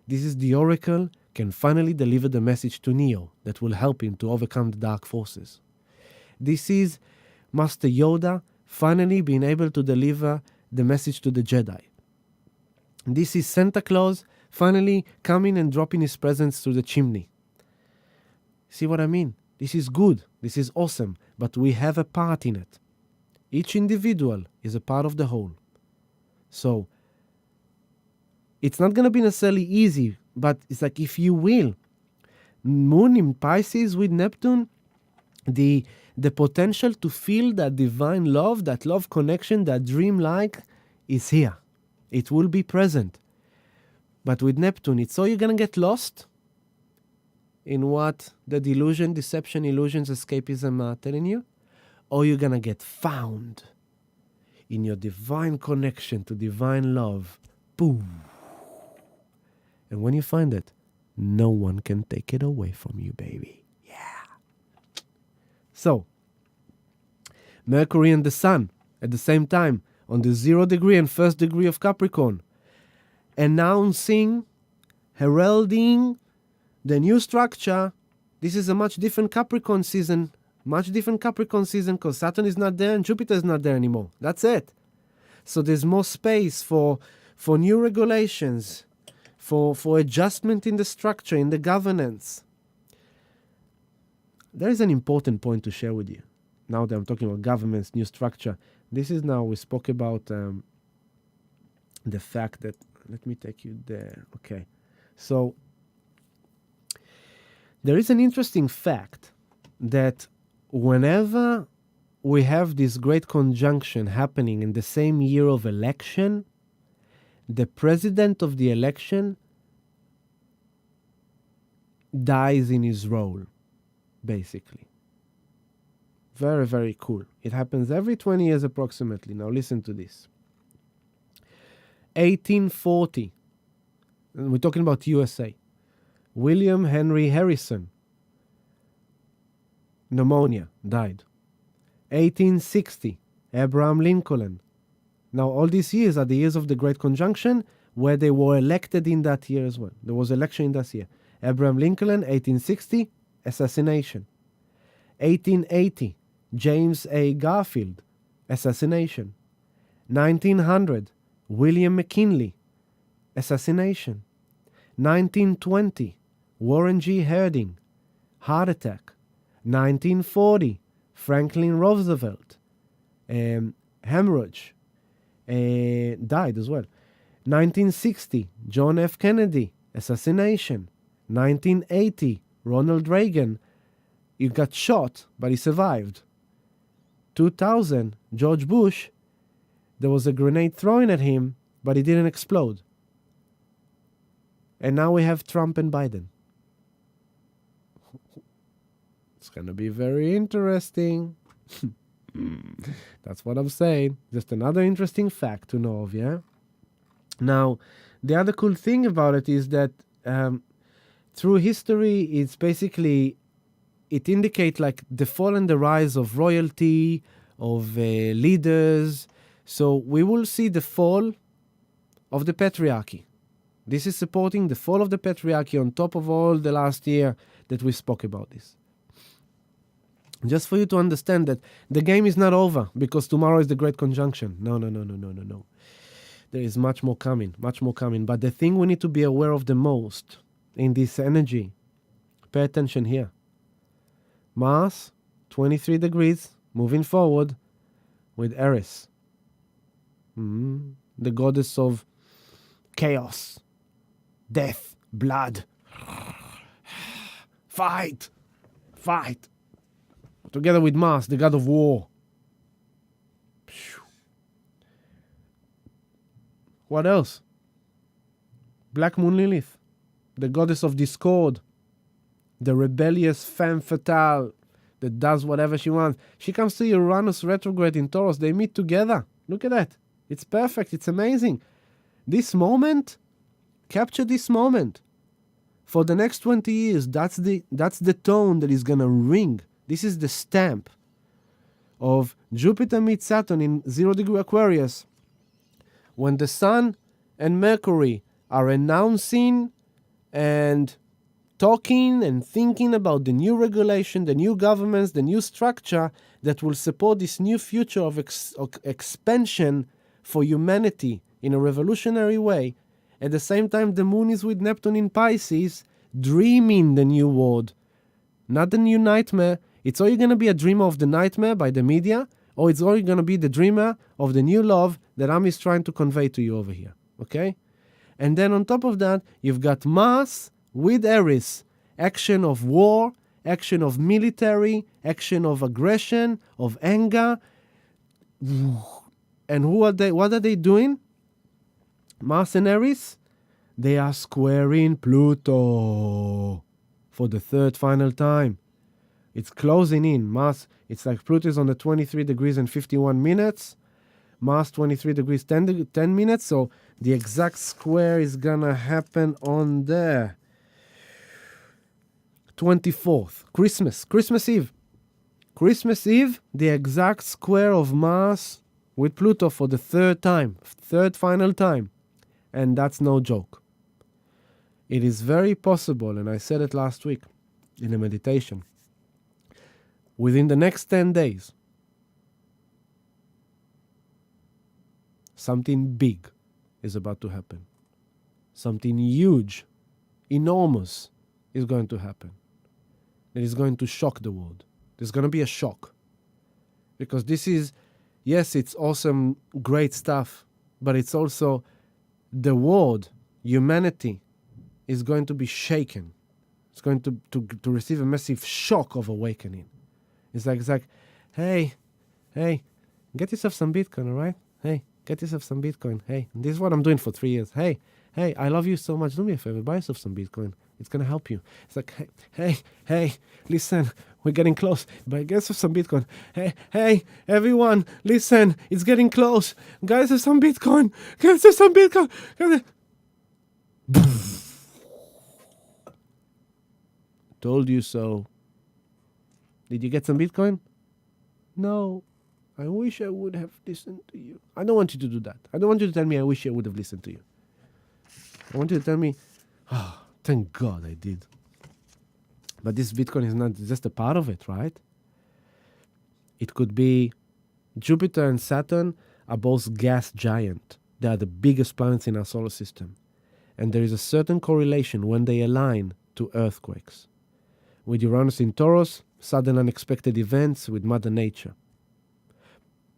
This is the Oracle can finally deliver the message to Neo that will help him to overcome the dark forces. This is Master Yoda finally being able to deliver the message to the Jedi. This is Santa Claus finally coming and dropping his presents through the chimney. See what I mean? This is good. This is awesome. But we have a part in it. Each individual is a part of the whole. So, it's not going to be necessarily easy, but it's like if you will Moon in Pisces with Neptune, the potential to feel that divine love, that love connection, that dream-like is here. It will be present. But with Neptune, it's so you're going to get lost in what the delusion, deception, illusions, escapism are telling you, or you're going to get found in your divine connection to divine love. Boom. And when you find it, no one can take it away from you, baby. Yeah. So, Mercury and the Sun at the same time on the 0 degree and 1st degree of Capricorn, announcing, heralding the new structure. This is a much different Capricorn season because Saturn is not there and Jupiter is not there anymore. That's it. So there's more space for new regulations, for adjustment in the structure, in the governance. There is an important point to share with you. Now that I'm talking about governments, new structure, this is now we spoke about the fact that, let me take you there. Okay. So there is an interesting fact that whenever we have this great conjunction happening in the same year of election, the president of the election dies in his role, basically. Very, very cool. It happens every 20 years approximately. Now listen to this. 1840. And we're talking about USA. William Henry Harrison. Pneumonia. Died. 1860. Abraham Lincoln. Now all these years are the years of the Great Conjunction where they were elected in that year as well. There was election in that year. Abraham Lincoln, 1860. Assassination. 1880. James A. Garfield, assassination. 1900, William McKinley, assassination. 1920, Warren G. Harding, heart attack. 1940, Franklin Roosevelt, hemorrhage, died as well. 1960, John F. Kennedy, assassination. 1980, Ronald Reagan, he got shot, but he survived. 2000, George Bush, there was a grenade thrown at him, but it didn't explode. And now we have Trump and Biden. It's going to be very interesting. That's what I'm saying. Just another interesting fact to know of, yeah? Now, the other cool thing about it is that through history, it's basically, it indicates like the fall and the rise of royalty, of leaders. So we will see the fall of the patriarchy. This is supporting the fall of the patriarchy on top of all the last year that we spoke about this. Just for you to understand that the game is not over because tomorrow is the Great Conjunction. No. There is much more coming. But the thing we need to be aware of the most in this energy, pay attention here. Mars, 23 degrees, moving forward with Eris, the goddess of chaos, death, blood, fight. Together with Mars, the god of war. What else? Black Moon Lilith, the goddess of discord, the rebellious femme fatale that does whatever she wants. She comes to Uranus retrograde in Taurus. They meet together. Look at that. It's perfect. It's amazing. This moment, capture this moment. For the next 20 years, that's the tone that is going to ring. This is the stamp of Jupiter meets Saturn in 0 degree Aquarius. When the Sun and Mercury are announcing and talking and thinking about the new regulation, the new governments, the new structure that will support this new future of expansion for humanity in a revolutionary way. At the same time, the Moon is with Neptune in Pisces, dreaming the new world. Not the new nightmare. It's either going to be a dreamer of the nightmare by the media, or it's already going to be the dreamer of the new love that Am is trying to convey to you over here. Okay? And then on top of that, you've got Mars with Aries, action of war, action of military, action of aggression, of anger. And what are they doing? Mars and Aries, they are squaring Pluto for the third final time. It's closing in. Mars, it's like Pluto is on the 23 degrees and 51 minutes. Mars 23 degrees 10 minutes. So the exact square is gonna happen on the 24th. Christmas Eve. Christmas Eve, the exact square of Mars with Pluto for the third final time. And that's no joke. It is very possible, and I said it last week in a meditation, within the next 10 days, something big is about to happen. Something huge, enormous is going to happen. It is going to shock the world. There's going to be a shock. Because this is, yes, it's awesome, great stuff, but it's also the world, humanity, is going to be shaken. It's going to receive a massive shock of awakening. It's like, hey, get yourself some Bitcoin, all right? Hey, get yourself some Bitcoin. Hey, this is what I'm doing for 3 years. Hey, I love you so much. Do me a favor, buy yourself some Bitcoin. It's going to help you. It's like, hey, listen, we're getting close. But get yourself some Bitcoin. Hey, everyone, listen, it's getting close. Guys, have some Bitcoin. Get yourself some Bitcoin. Told you so. Did you get some Bitcoin? No. I wish I would have listened to you. I don't want you to do that. I don't want you to tell me I wish I would have listened to you. I want you to tell me, thank God I did. But this Bitcoin is not just a part of it, right? It could be Jupiter and Saturn are both gas giant. They are the biggest planets in our solar system. And there is a certain correlation when they align to earthquakes. With Uranus in Taurus, sudden unexpected events with Mother Nature.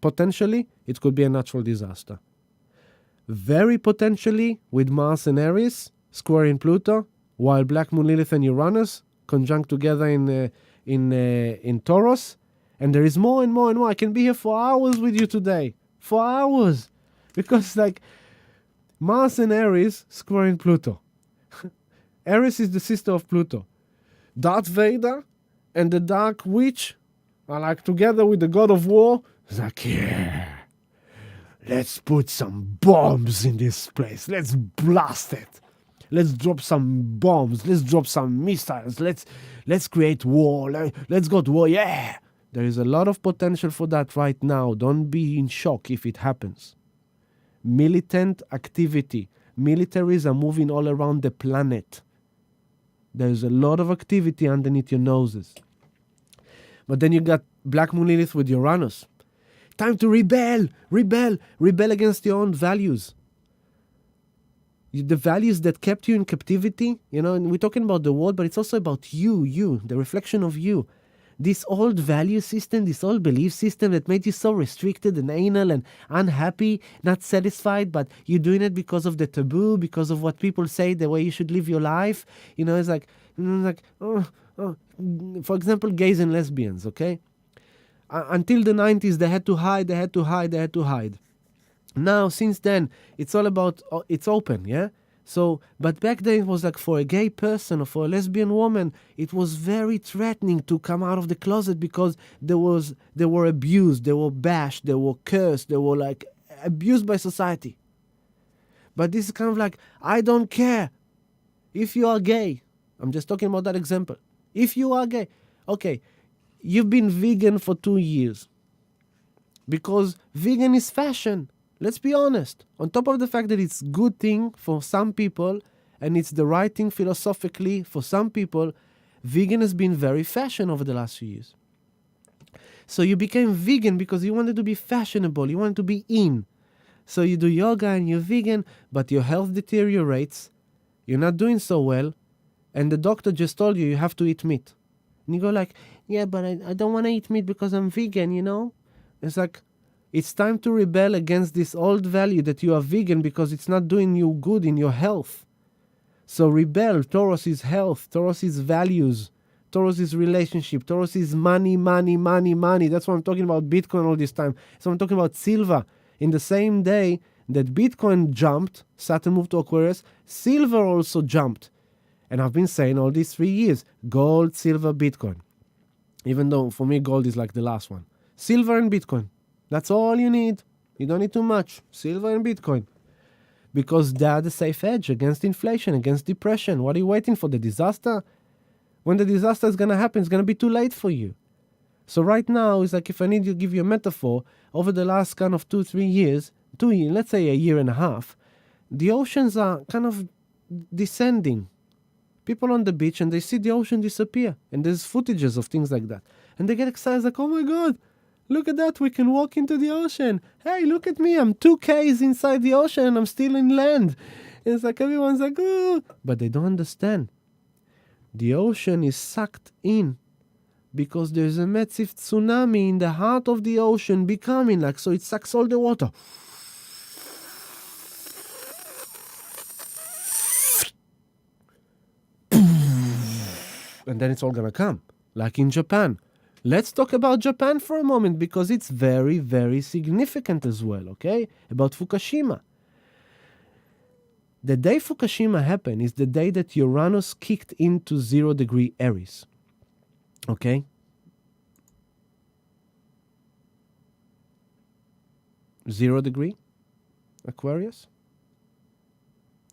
Potentially, it could be a natural disaster. Very potentially, with Mars and Aries squaring Pluto, while Black Moon Lilith and Uranus conjunct together in Taurus, and there is more and more and more. I can be here for hours with you today, for hours, because like Mars and Aries squaring Pluto. Aries is the sister of Pluto. Darth Vader and the Dark Witch are like together with the God of War. It's like, yeah, let's put some bombs in this place. Let's blast it. Let's drop some bombs. Let's drop some missiles. Let's create war. Let's go to war. Yeah. There is a lot of potential for that right now. Don't be in shock if it happens. Militant activity. Militaries are moving all around the planet. There's a lot of activity underneath your noses. But then you got Black Moon Lilith with Uranus. Time to rebel against your own values. The values that kept you in captivity, and we're talking about the world, but it's also about you, the reflection of you. This old value system, this old belief system that made you so restricted and anal and unhappy, not satisfied, but you're doing it because of the taboo, because of what people say, the way you should live your life. It's like, for example, gays and lesbians, okay? Until the 90s, they had to hide. Now, since then, it's all about, it's open, yeah? So, but back then it was like for a gay person or for a lesbian woman, it was very threatening to come out of the closet because they were abused, they were bashed, they were cursed, they were like abused by society. But this is kind of like, I don't care if you are gay. I'm just talking about that example. If you are gay, okay, you've been vegan for 2 years because vegan is fashion. Let's be honest. On top of the fact that it's a good thing for some people and it's the right thing philosophically for some people, vegan has been very fashion over the last few years. So you became vegan because you wanted to be fashionable. You wanted to be in. So you do yoga and you're vegan, but your health deteriorates. You're not doing so well. And the doctor just told you have to eat meat. And you go like, yeah, but I don't want to eat meat because I'm vegan, It's like, it's time to rebel against this old value that you are vegan because it's not doing you good in your health. So rebel. Taurus is health. Taurus is values. Taurus is relationship. Taurus is money, money, money, money. That's why I'm talking about Bitcoin all this time. So I'm talking about silver. In the same day that Bitcoin jumped, Saturn moved to Aquarius, silver also jumped. And I've been saying all these 3 years, gold, silver, Bitcoin. Even though for me gold is like the last one. Silver and Bitcoin. That's all you need. You don't need too much. Silver and Bitcoin. Because they are the safe edge against inflation, against depression. What are you waiting for? The disaster? When the disaster is going to happen, it's going to be too late for you. So right now, it's like if I need to give you a metaphor, over the last kind of 2-3 years, let's say a year and a half, the oceans are kind of descending. People on the beach and they see the ocean disappear. And there's footages of things like that. And they get excited, like, oh my God, look at that, we can walk into the ocean. Hey, look at me, I'm 2 Ks inside the ocean and I'm still in land. And it's like everyone's like, oh. But they don't understand. The ocean is sucked in because there's a massive tsunami in the heart of the ocean becoming like, so it sucks all the water. And then it's all gonna come, like in Japan. Let's talk about Japan for a moment because it's very, very significant as well, okay? About Fukushima. The day Fukushima happened is the day that Uranus kicked into 0 degree Aries. Okay? Zero degree Aquarius.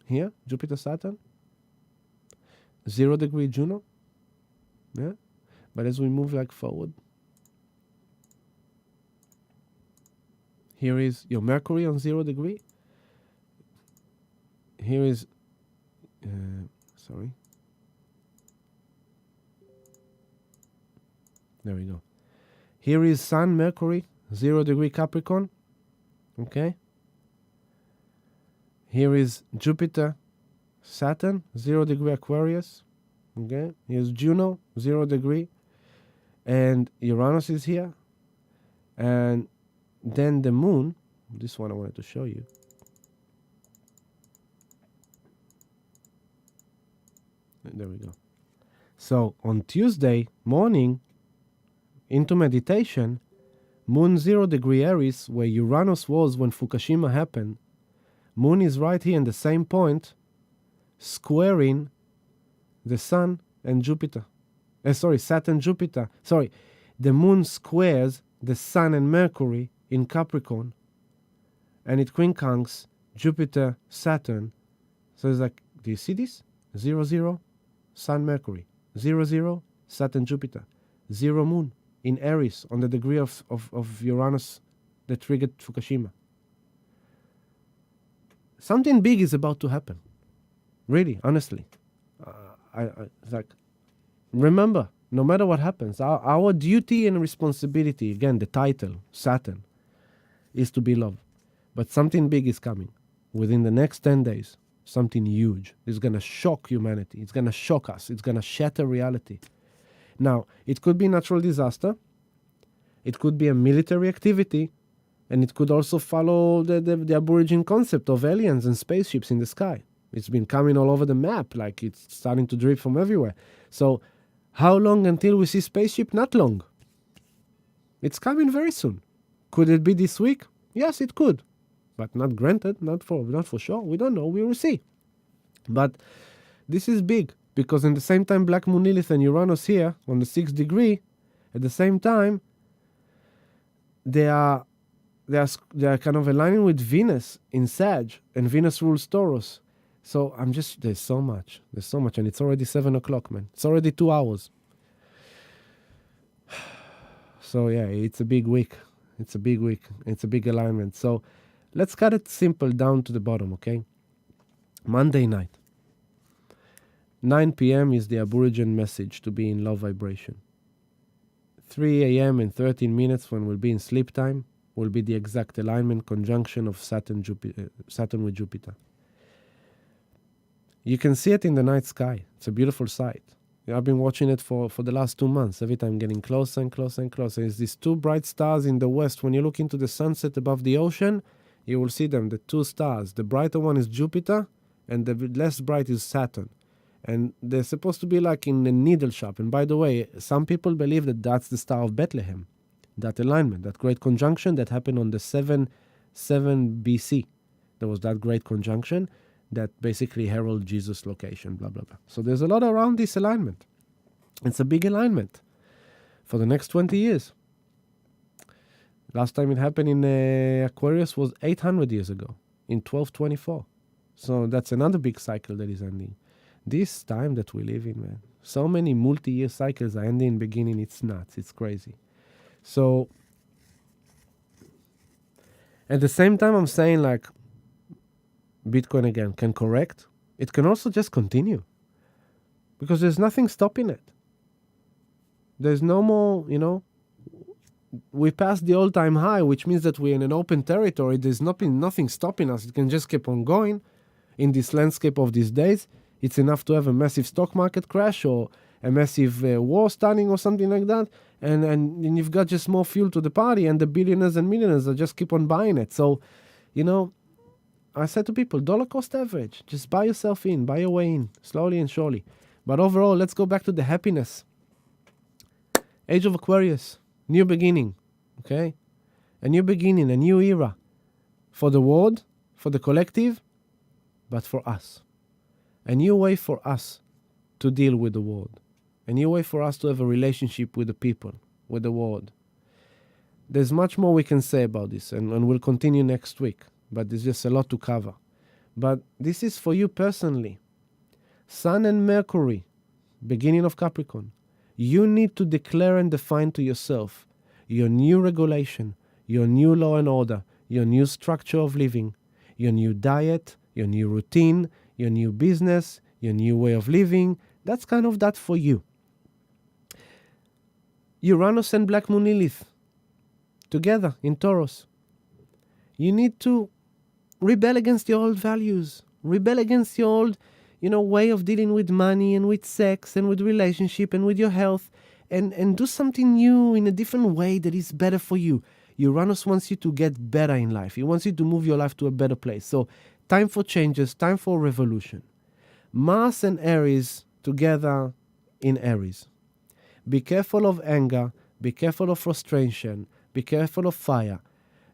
Here, Jupiter, Saturn. 0 degree Juno. Yeah? But as we move like forward, here is your Mercury on 0 degree. Here is, sorry. There we go. Here is Sun, Mercury, 0 degree Capricorn. Okay. Here is Jupiter, Saturn, 0 degree Aquarius. Okay. Here's Juno, 0 degree. And Uranus is here. And then the moon, this one I wanted to show you. There we go. So on Tuesday morning, into meditation, Moon 0 degree Aries, where Uranus was when Fukushima happened, Moon is right here in the same point, squaring the Sun and Jupiter. Saturn, Jupiter. The Moon squares the Sun and Mercury in Capricorn, and it quincunx Jupiter, Saturn. So it's like, do you see this? 0, 0, Sun, Mercury. 0, 0, Saturn, Jupiter. 0 Moon in Aries on the degree of Uranus that triggered Fukushima. Something big is about to happen. Really, honestly. Remember, no matter what happens, our duty and responsibility, again, the title, Saturn, is to be loved. But something big is coming within the next 10 days. Something huge. It's going to shock humanity. It's going to shock us. It's going to shatter reality. Now, it could be natural disaster. It could be a military activity. And it could also follow the Aborigine concept of aliens and spaceships in the sky. It's been coming all over the map, like it's starting to drip from everywhere. So, how long until we see spaceship? Not long. It's coming very soon. Could it be this week? Yes, it could. But not granted, not for sure. We don't know. We will see. But this is big because in the same time, Black Moon Lilith and Uranus here on the 6th degree, at the same time, they are kind of aligning with Venus in Sag, and Venus rules Taurus. So there's so much, and it's already 7 o'clock, man. It's already 2 hours. So yeah, it's a big week. It's a big alignment. So let's cut it simple down to the bottom, okay? Monday night. 9 p.m. is the Aborigine message to be in low vibration. 3 a.m. and 13 minutes when we'll be in sleep time will be the exact alignment conjunction of Saturn with Jupiter. You can see it in the night sky. It's a beautiful sight. I've been watching it for the last 2 months. Every time getting closer and closer and closer. It's these 2 bright stars in the west. When you look into the sunset above the ocean, you will see them, the 2 stars. The brighter one is Jupiter, and the less bright is Saturn. And they're supposed to be like in a needle shop. And by the way, some people believe that that's the Star of Bethlehem, that alignment, that great conjunction that happened on the 7 BC. There was that great conjunction that basically heralded Jesus' location, blah, blah, blah. So there's a lot around this alignment. It's a big alignment for the next 20 years. Last time it happened in Aquarius was 800 years ago, in 1224. So that's another big cycle that is ending. This time that we live in, man, so many multi-year cycles are ending in beginning. It's nuts. It's crazy. So at the same time, I'm saying like Bitcoin again can correct. It can also just continue because there's nothing stopping it. There's no more, we passed the all-time high, which means that we're in an open territory. There's nothing stopping us. It can just keep on going in this landscape of these days. It's enough to have a massive stock market crash or a massive war starting or something like that. And you've got just more fuel to the party, and the billionaires and millionaires are just keep on buying it. So, I said to people, dollar cost average. Just buy yourself in, buy your way in, slowly and surely. But overall, let's go back to the happiness. Age of Aquarius, new beginning, okay? A new beginning, a new era for the world, for the collective, but for us. A new way for us to deal with the world. A new way for us to have a relationship with the people, with the world. There's much more we can say about this, and we'll continue next week. But there's just a lot to cover. But this is for you personally. Sun and Mercury, beginning of Capricorn. You need to declare and define to yourself your new regulation, your new law and order, your new structure of living, your new diet, your new routine, your new business, your new way of living. That's kind of that for you. Uranus and Black Moon Lilith together in Taurus. You need to rebel against your old values, rebel against your old, way of dealing with money and with sex and with relationship and with your health, and do something new in a different way that is better for you. Uranus wants you to get better in life. He wants you to move your life to a better place. So time for changes, time for revolution. Mars and Aries together in Aries. Be careful of anger, be careful of frustration, be careful of fire.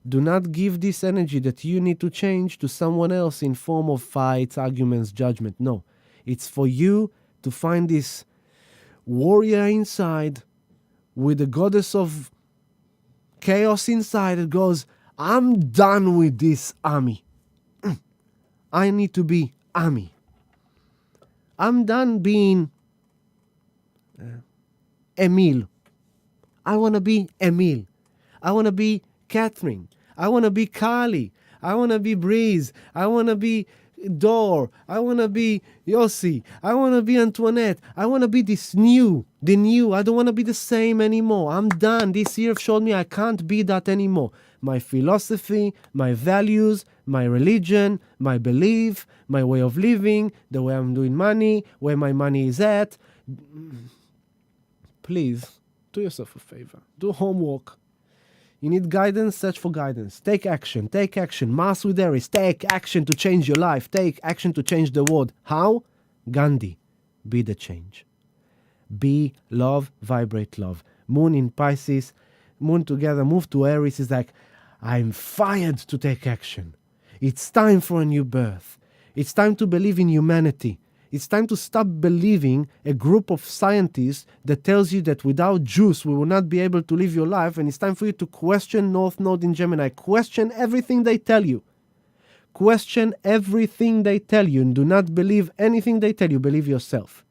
Do not give this energy that you need to change to someone else in form of fights, arguments, judgment. No, it's for you to find this warrior inside with the goddess of chaos inside that goes, I'm done with this army. I need to be army. I'm done being Emil. I want to be Emil. I want to be Catherine. I want to be Carly. I want to be Breeze. I want to be Dor. I want to be Yossi. I want to be Antoinette. I want to be the new. I don't want to be the same anymore. I'm done. This year showed me I can't be that anymore. My philosophy, my values, my religion, my belief, my way of living, the way I'm doing money, where my money is at. Please, do yourself a favor. Do homework. You need guidance, search for guidance. Take action, take action. Mars with Aries, take action to change your life. Take action to change the world. How? Gandhi, be the change. Be love, vibrate love. Moon in Pisces, Moon together, move to Aries is like, I'm fired to take action. It's time for a new birth. It's time to believe in humanity. It's time to stop believing a group of scientists that tells you that without juice we will not be able to live your life, and it's time for you to question North Node in Gemini. Question everything they tell you. Question everything they tell you and do not believe anything they tell you. Believe yourself.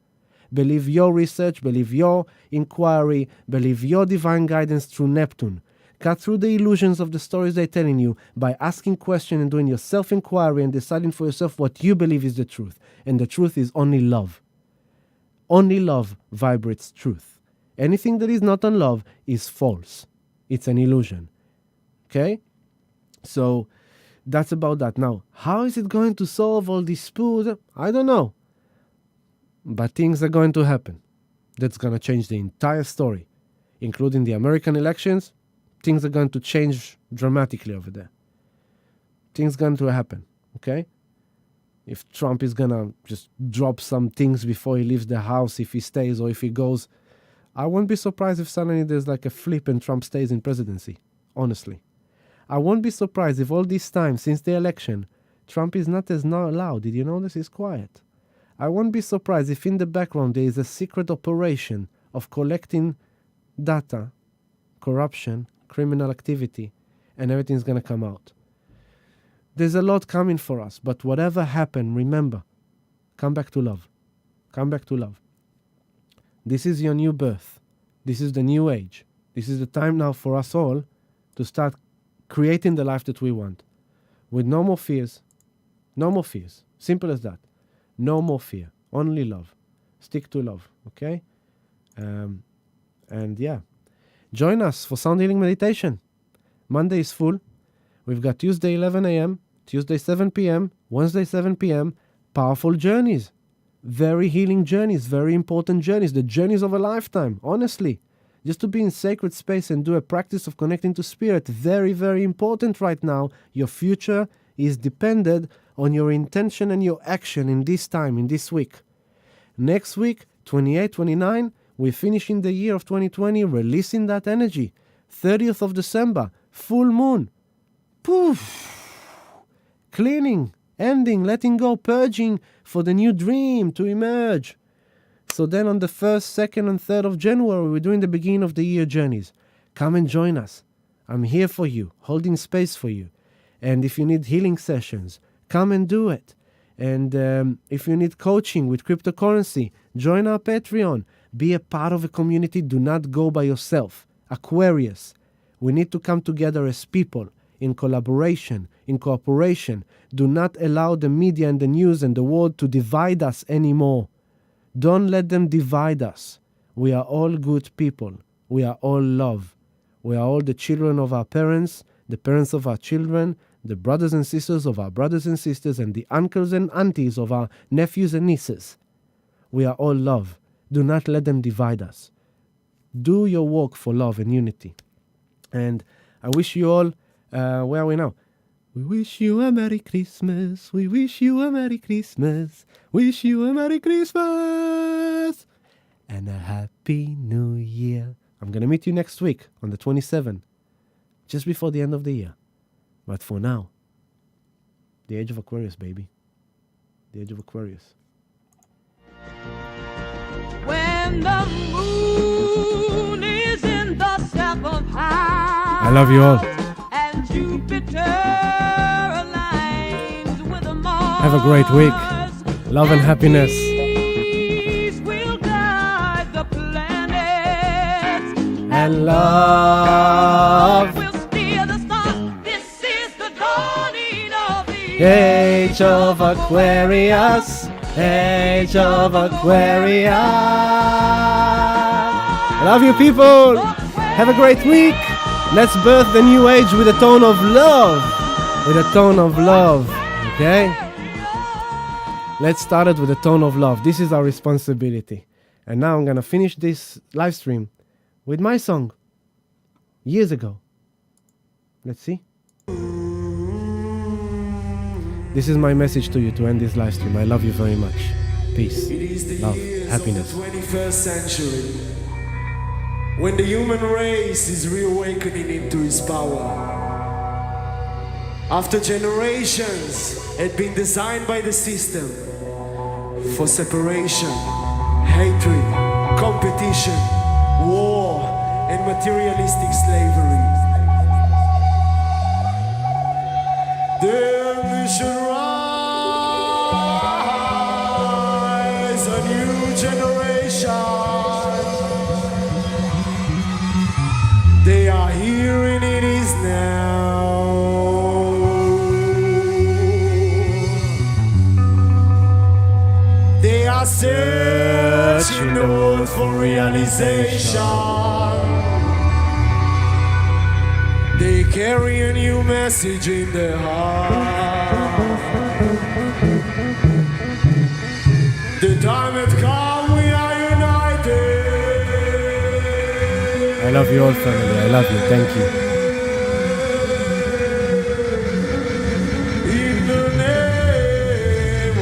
Believe your research, believe your inquiry, believe your divine guidance through Neptune. Cut through the illusions of the stories they're telling you by asking questions and doing your self-inquiry and deciding for yourself what you believe is the truth. And the truth is only love. Only love vibrates truth. Anything that is not on love is false. It's an illusion. Okay? So that's about that. Now, how is it going to solve all this dispute? I don't know. But things are going to happen. That's going to change the entire story, including the American elections. Things are going to change dramatically over there. Things are going to happen, okay? if Trump is gonna just drop some things before he leaves the house, if he stays or if he goes. I won't be surprised if suddenly there's like a flip and Trump stays in presidency, honestly. I won't be surprised if all this time, since the election, Trump is not as loud. Did you notice he's quiet? I won't be surprised if in the background there is a secret operation of collecting data, corruption, criminal activity, and everything's going to come out. There's a lot coming for us, but whatever happened, remember, come back to love. Come back to love. This is your new birth. This is the new age. This is the time now for us all to start creating the life that we want. With no more fears. No more fears. Simple as that. No more fear. Only love. Stick to love. Okay? And yeah. Join us for sound healing meditation. Monday is full. We've got Tuesday 11 a.m., Tuesday 7 p.m., Wednesday 7 p.m. Powerful journeys. Very healing journeys. Very important journeys. The journeys of a lifetime. Honestly. Just to be in sacred space and do a practice of connecting to spirit. Very, very important right now. Your future is dependent on your intention and your action in this time, in this week. Next week, 28, 29, we're finishing the year of 2020, releasing that energy. 30th of December, full moon. Poof. Cleaning, ending, letting go, purging for the new dream to emerge. So then on the 1st, 2nd, and 3rd of January, we're doing the beginning of the year journeys. Come and join us. I'm here for you, holding space for you. And if you need healing sessions, come and do it. And if you need coaching with cryptocurrency, join our Patreon. Be a part of a community. Do not go by yourself. Aquarius, we need to come together as people in collaboration, in cooperation. Do not allow the media and the news and the world to divide us anymore. Don't let them divide us. We are all good people. We are all love. We are all the children of our parents, the parents of our children, the brothers and sisters of our brothers and sisters, and the uncles and aunties of our nephews and nieces. We are all love. Do not let them divide us. Do your work for love and unity. And I wish you all, where are we now? We wish you a Merry Christmas. We wish you a Merry Christmas. Wish you a Merry Christmas. And a Happy New Year. I'm going to meet you next week on the 27th. Just before the end of the year. But for now, the age of Aquarius, baby. The age of Aquarius. When the moon is in the 7th house, I love you all. and Jupiter aligns with Mars. Have a great week. Love and happiness. These will guide the planets, And love. will steer the stars. This is the dawning of the Age of Aquarius. Age of Aquarius. Love you, people. Have a great week. Let's birth the new age with a tone of love. With a tone of love. Okay? Let's start it with a tone of love. This is our responsibility. And now I'm going to finish this live stream with my song. Years ago. Let's see. This is my message to you to end this live stream. I love you very much. Peace, It is the love, years happiness. of the 21st century, when the human race is reawakening into its power. After generations had been designed by the system for separation, hatred, competition, war, and materialistic slavery. Then we should rise a new generation. They are here and it is now. They are searching north for realization. They carry a new message in their heart. The time has come, we are united. I love you all, family. I love you. Thank you. In the name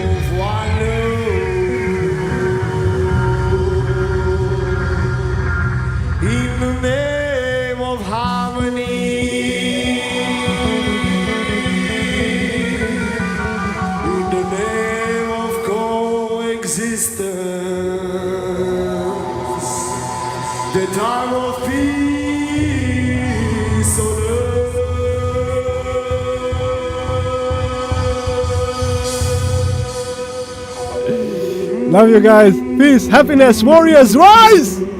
distance, the time of peace on earth. Love you guys. Peace, happiness, warriors, rise!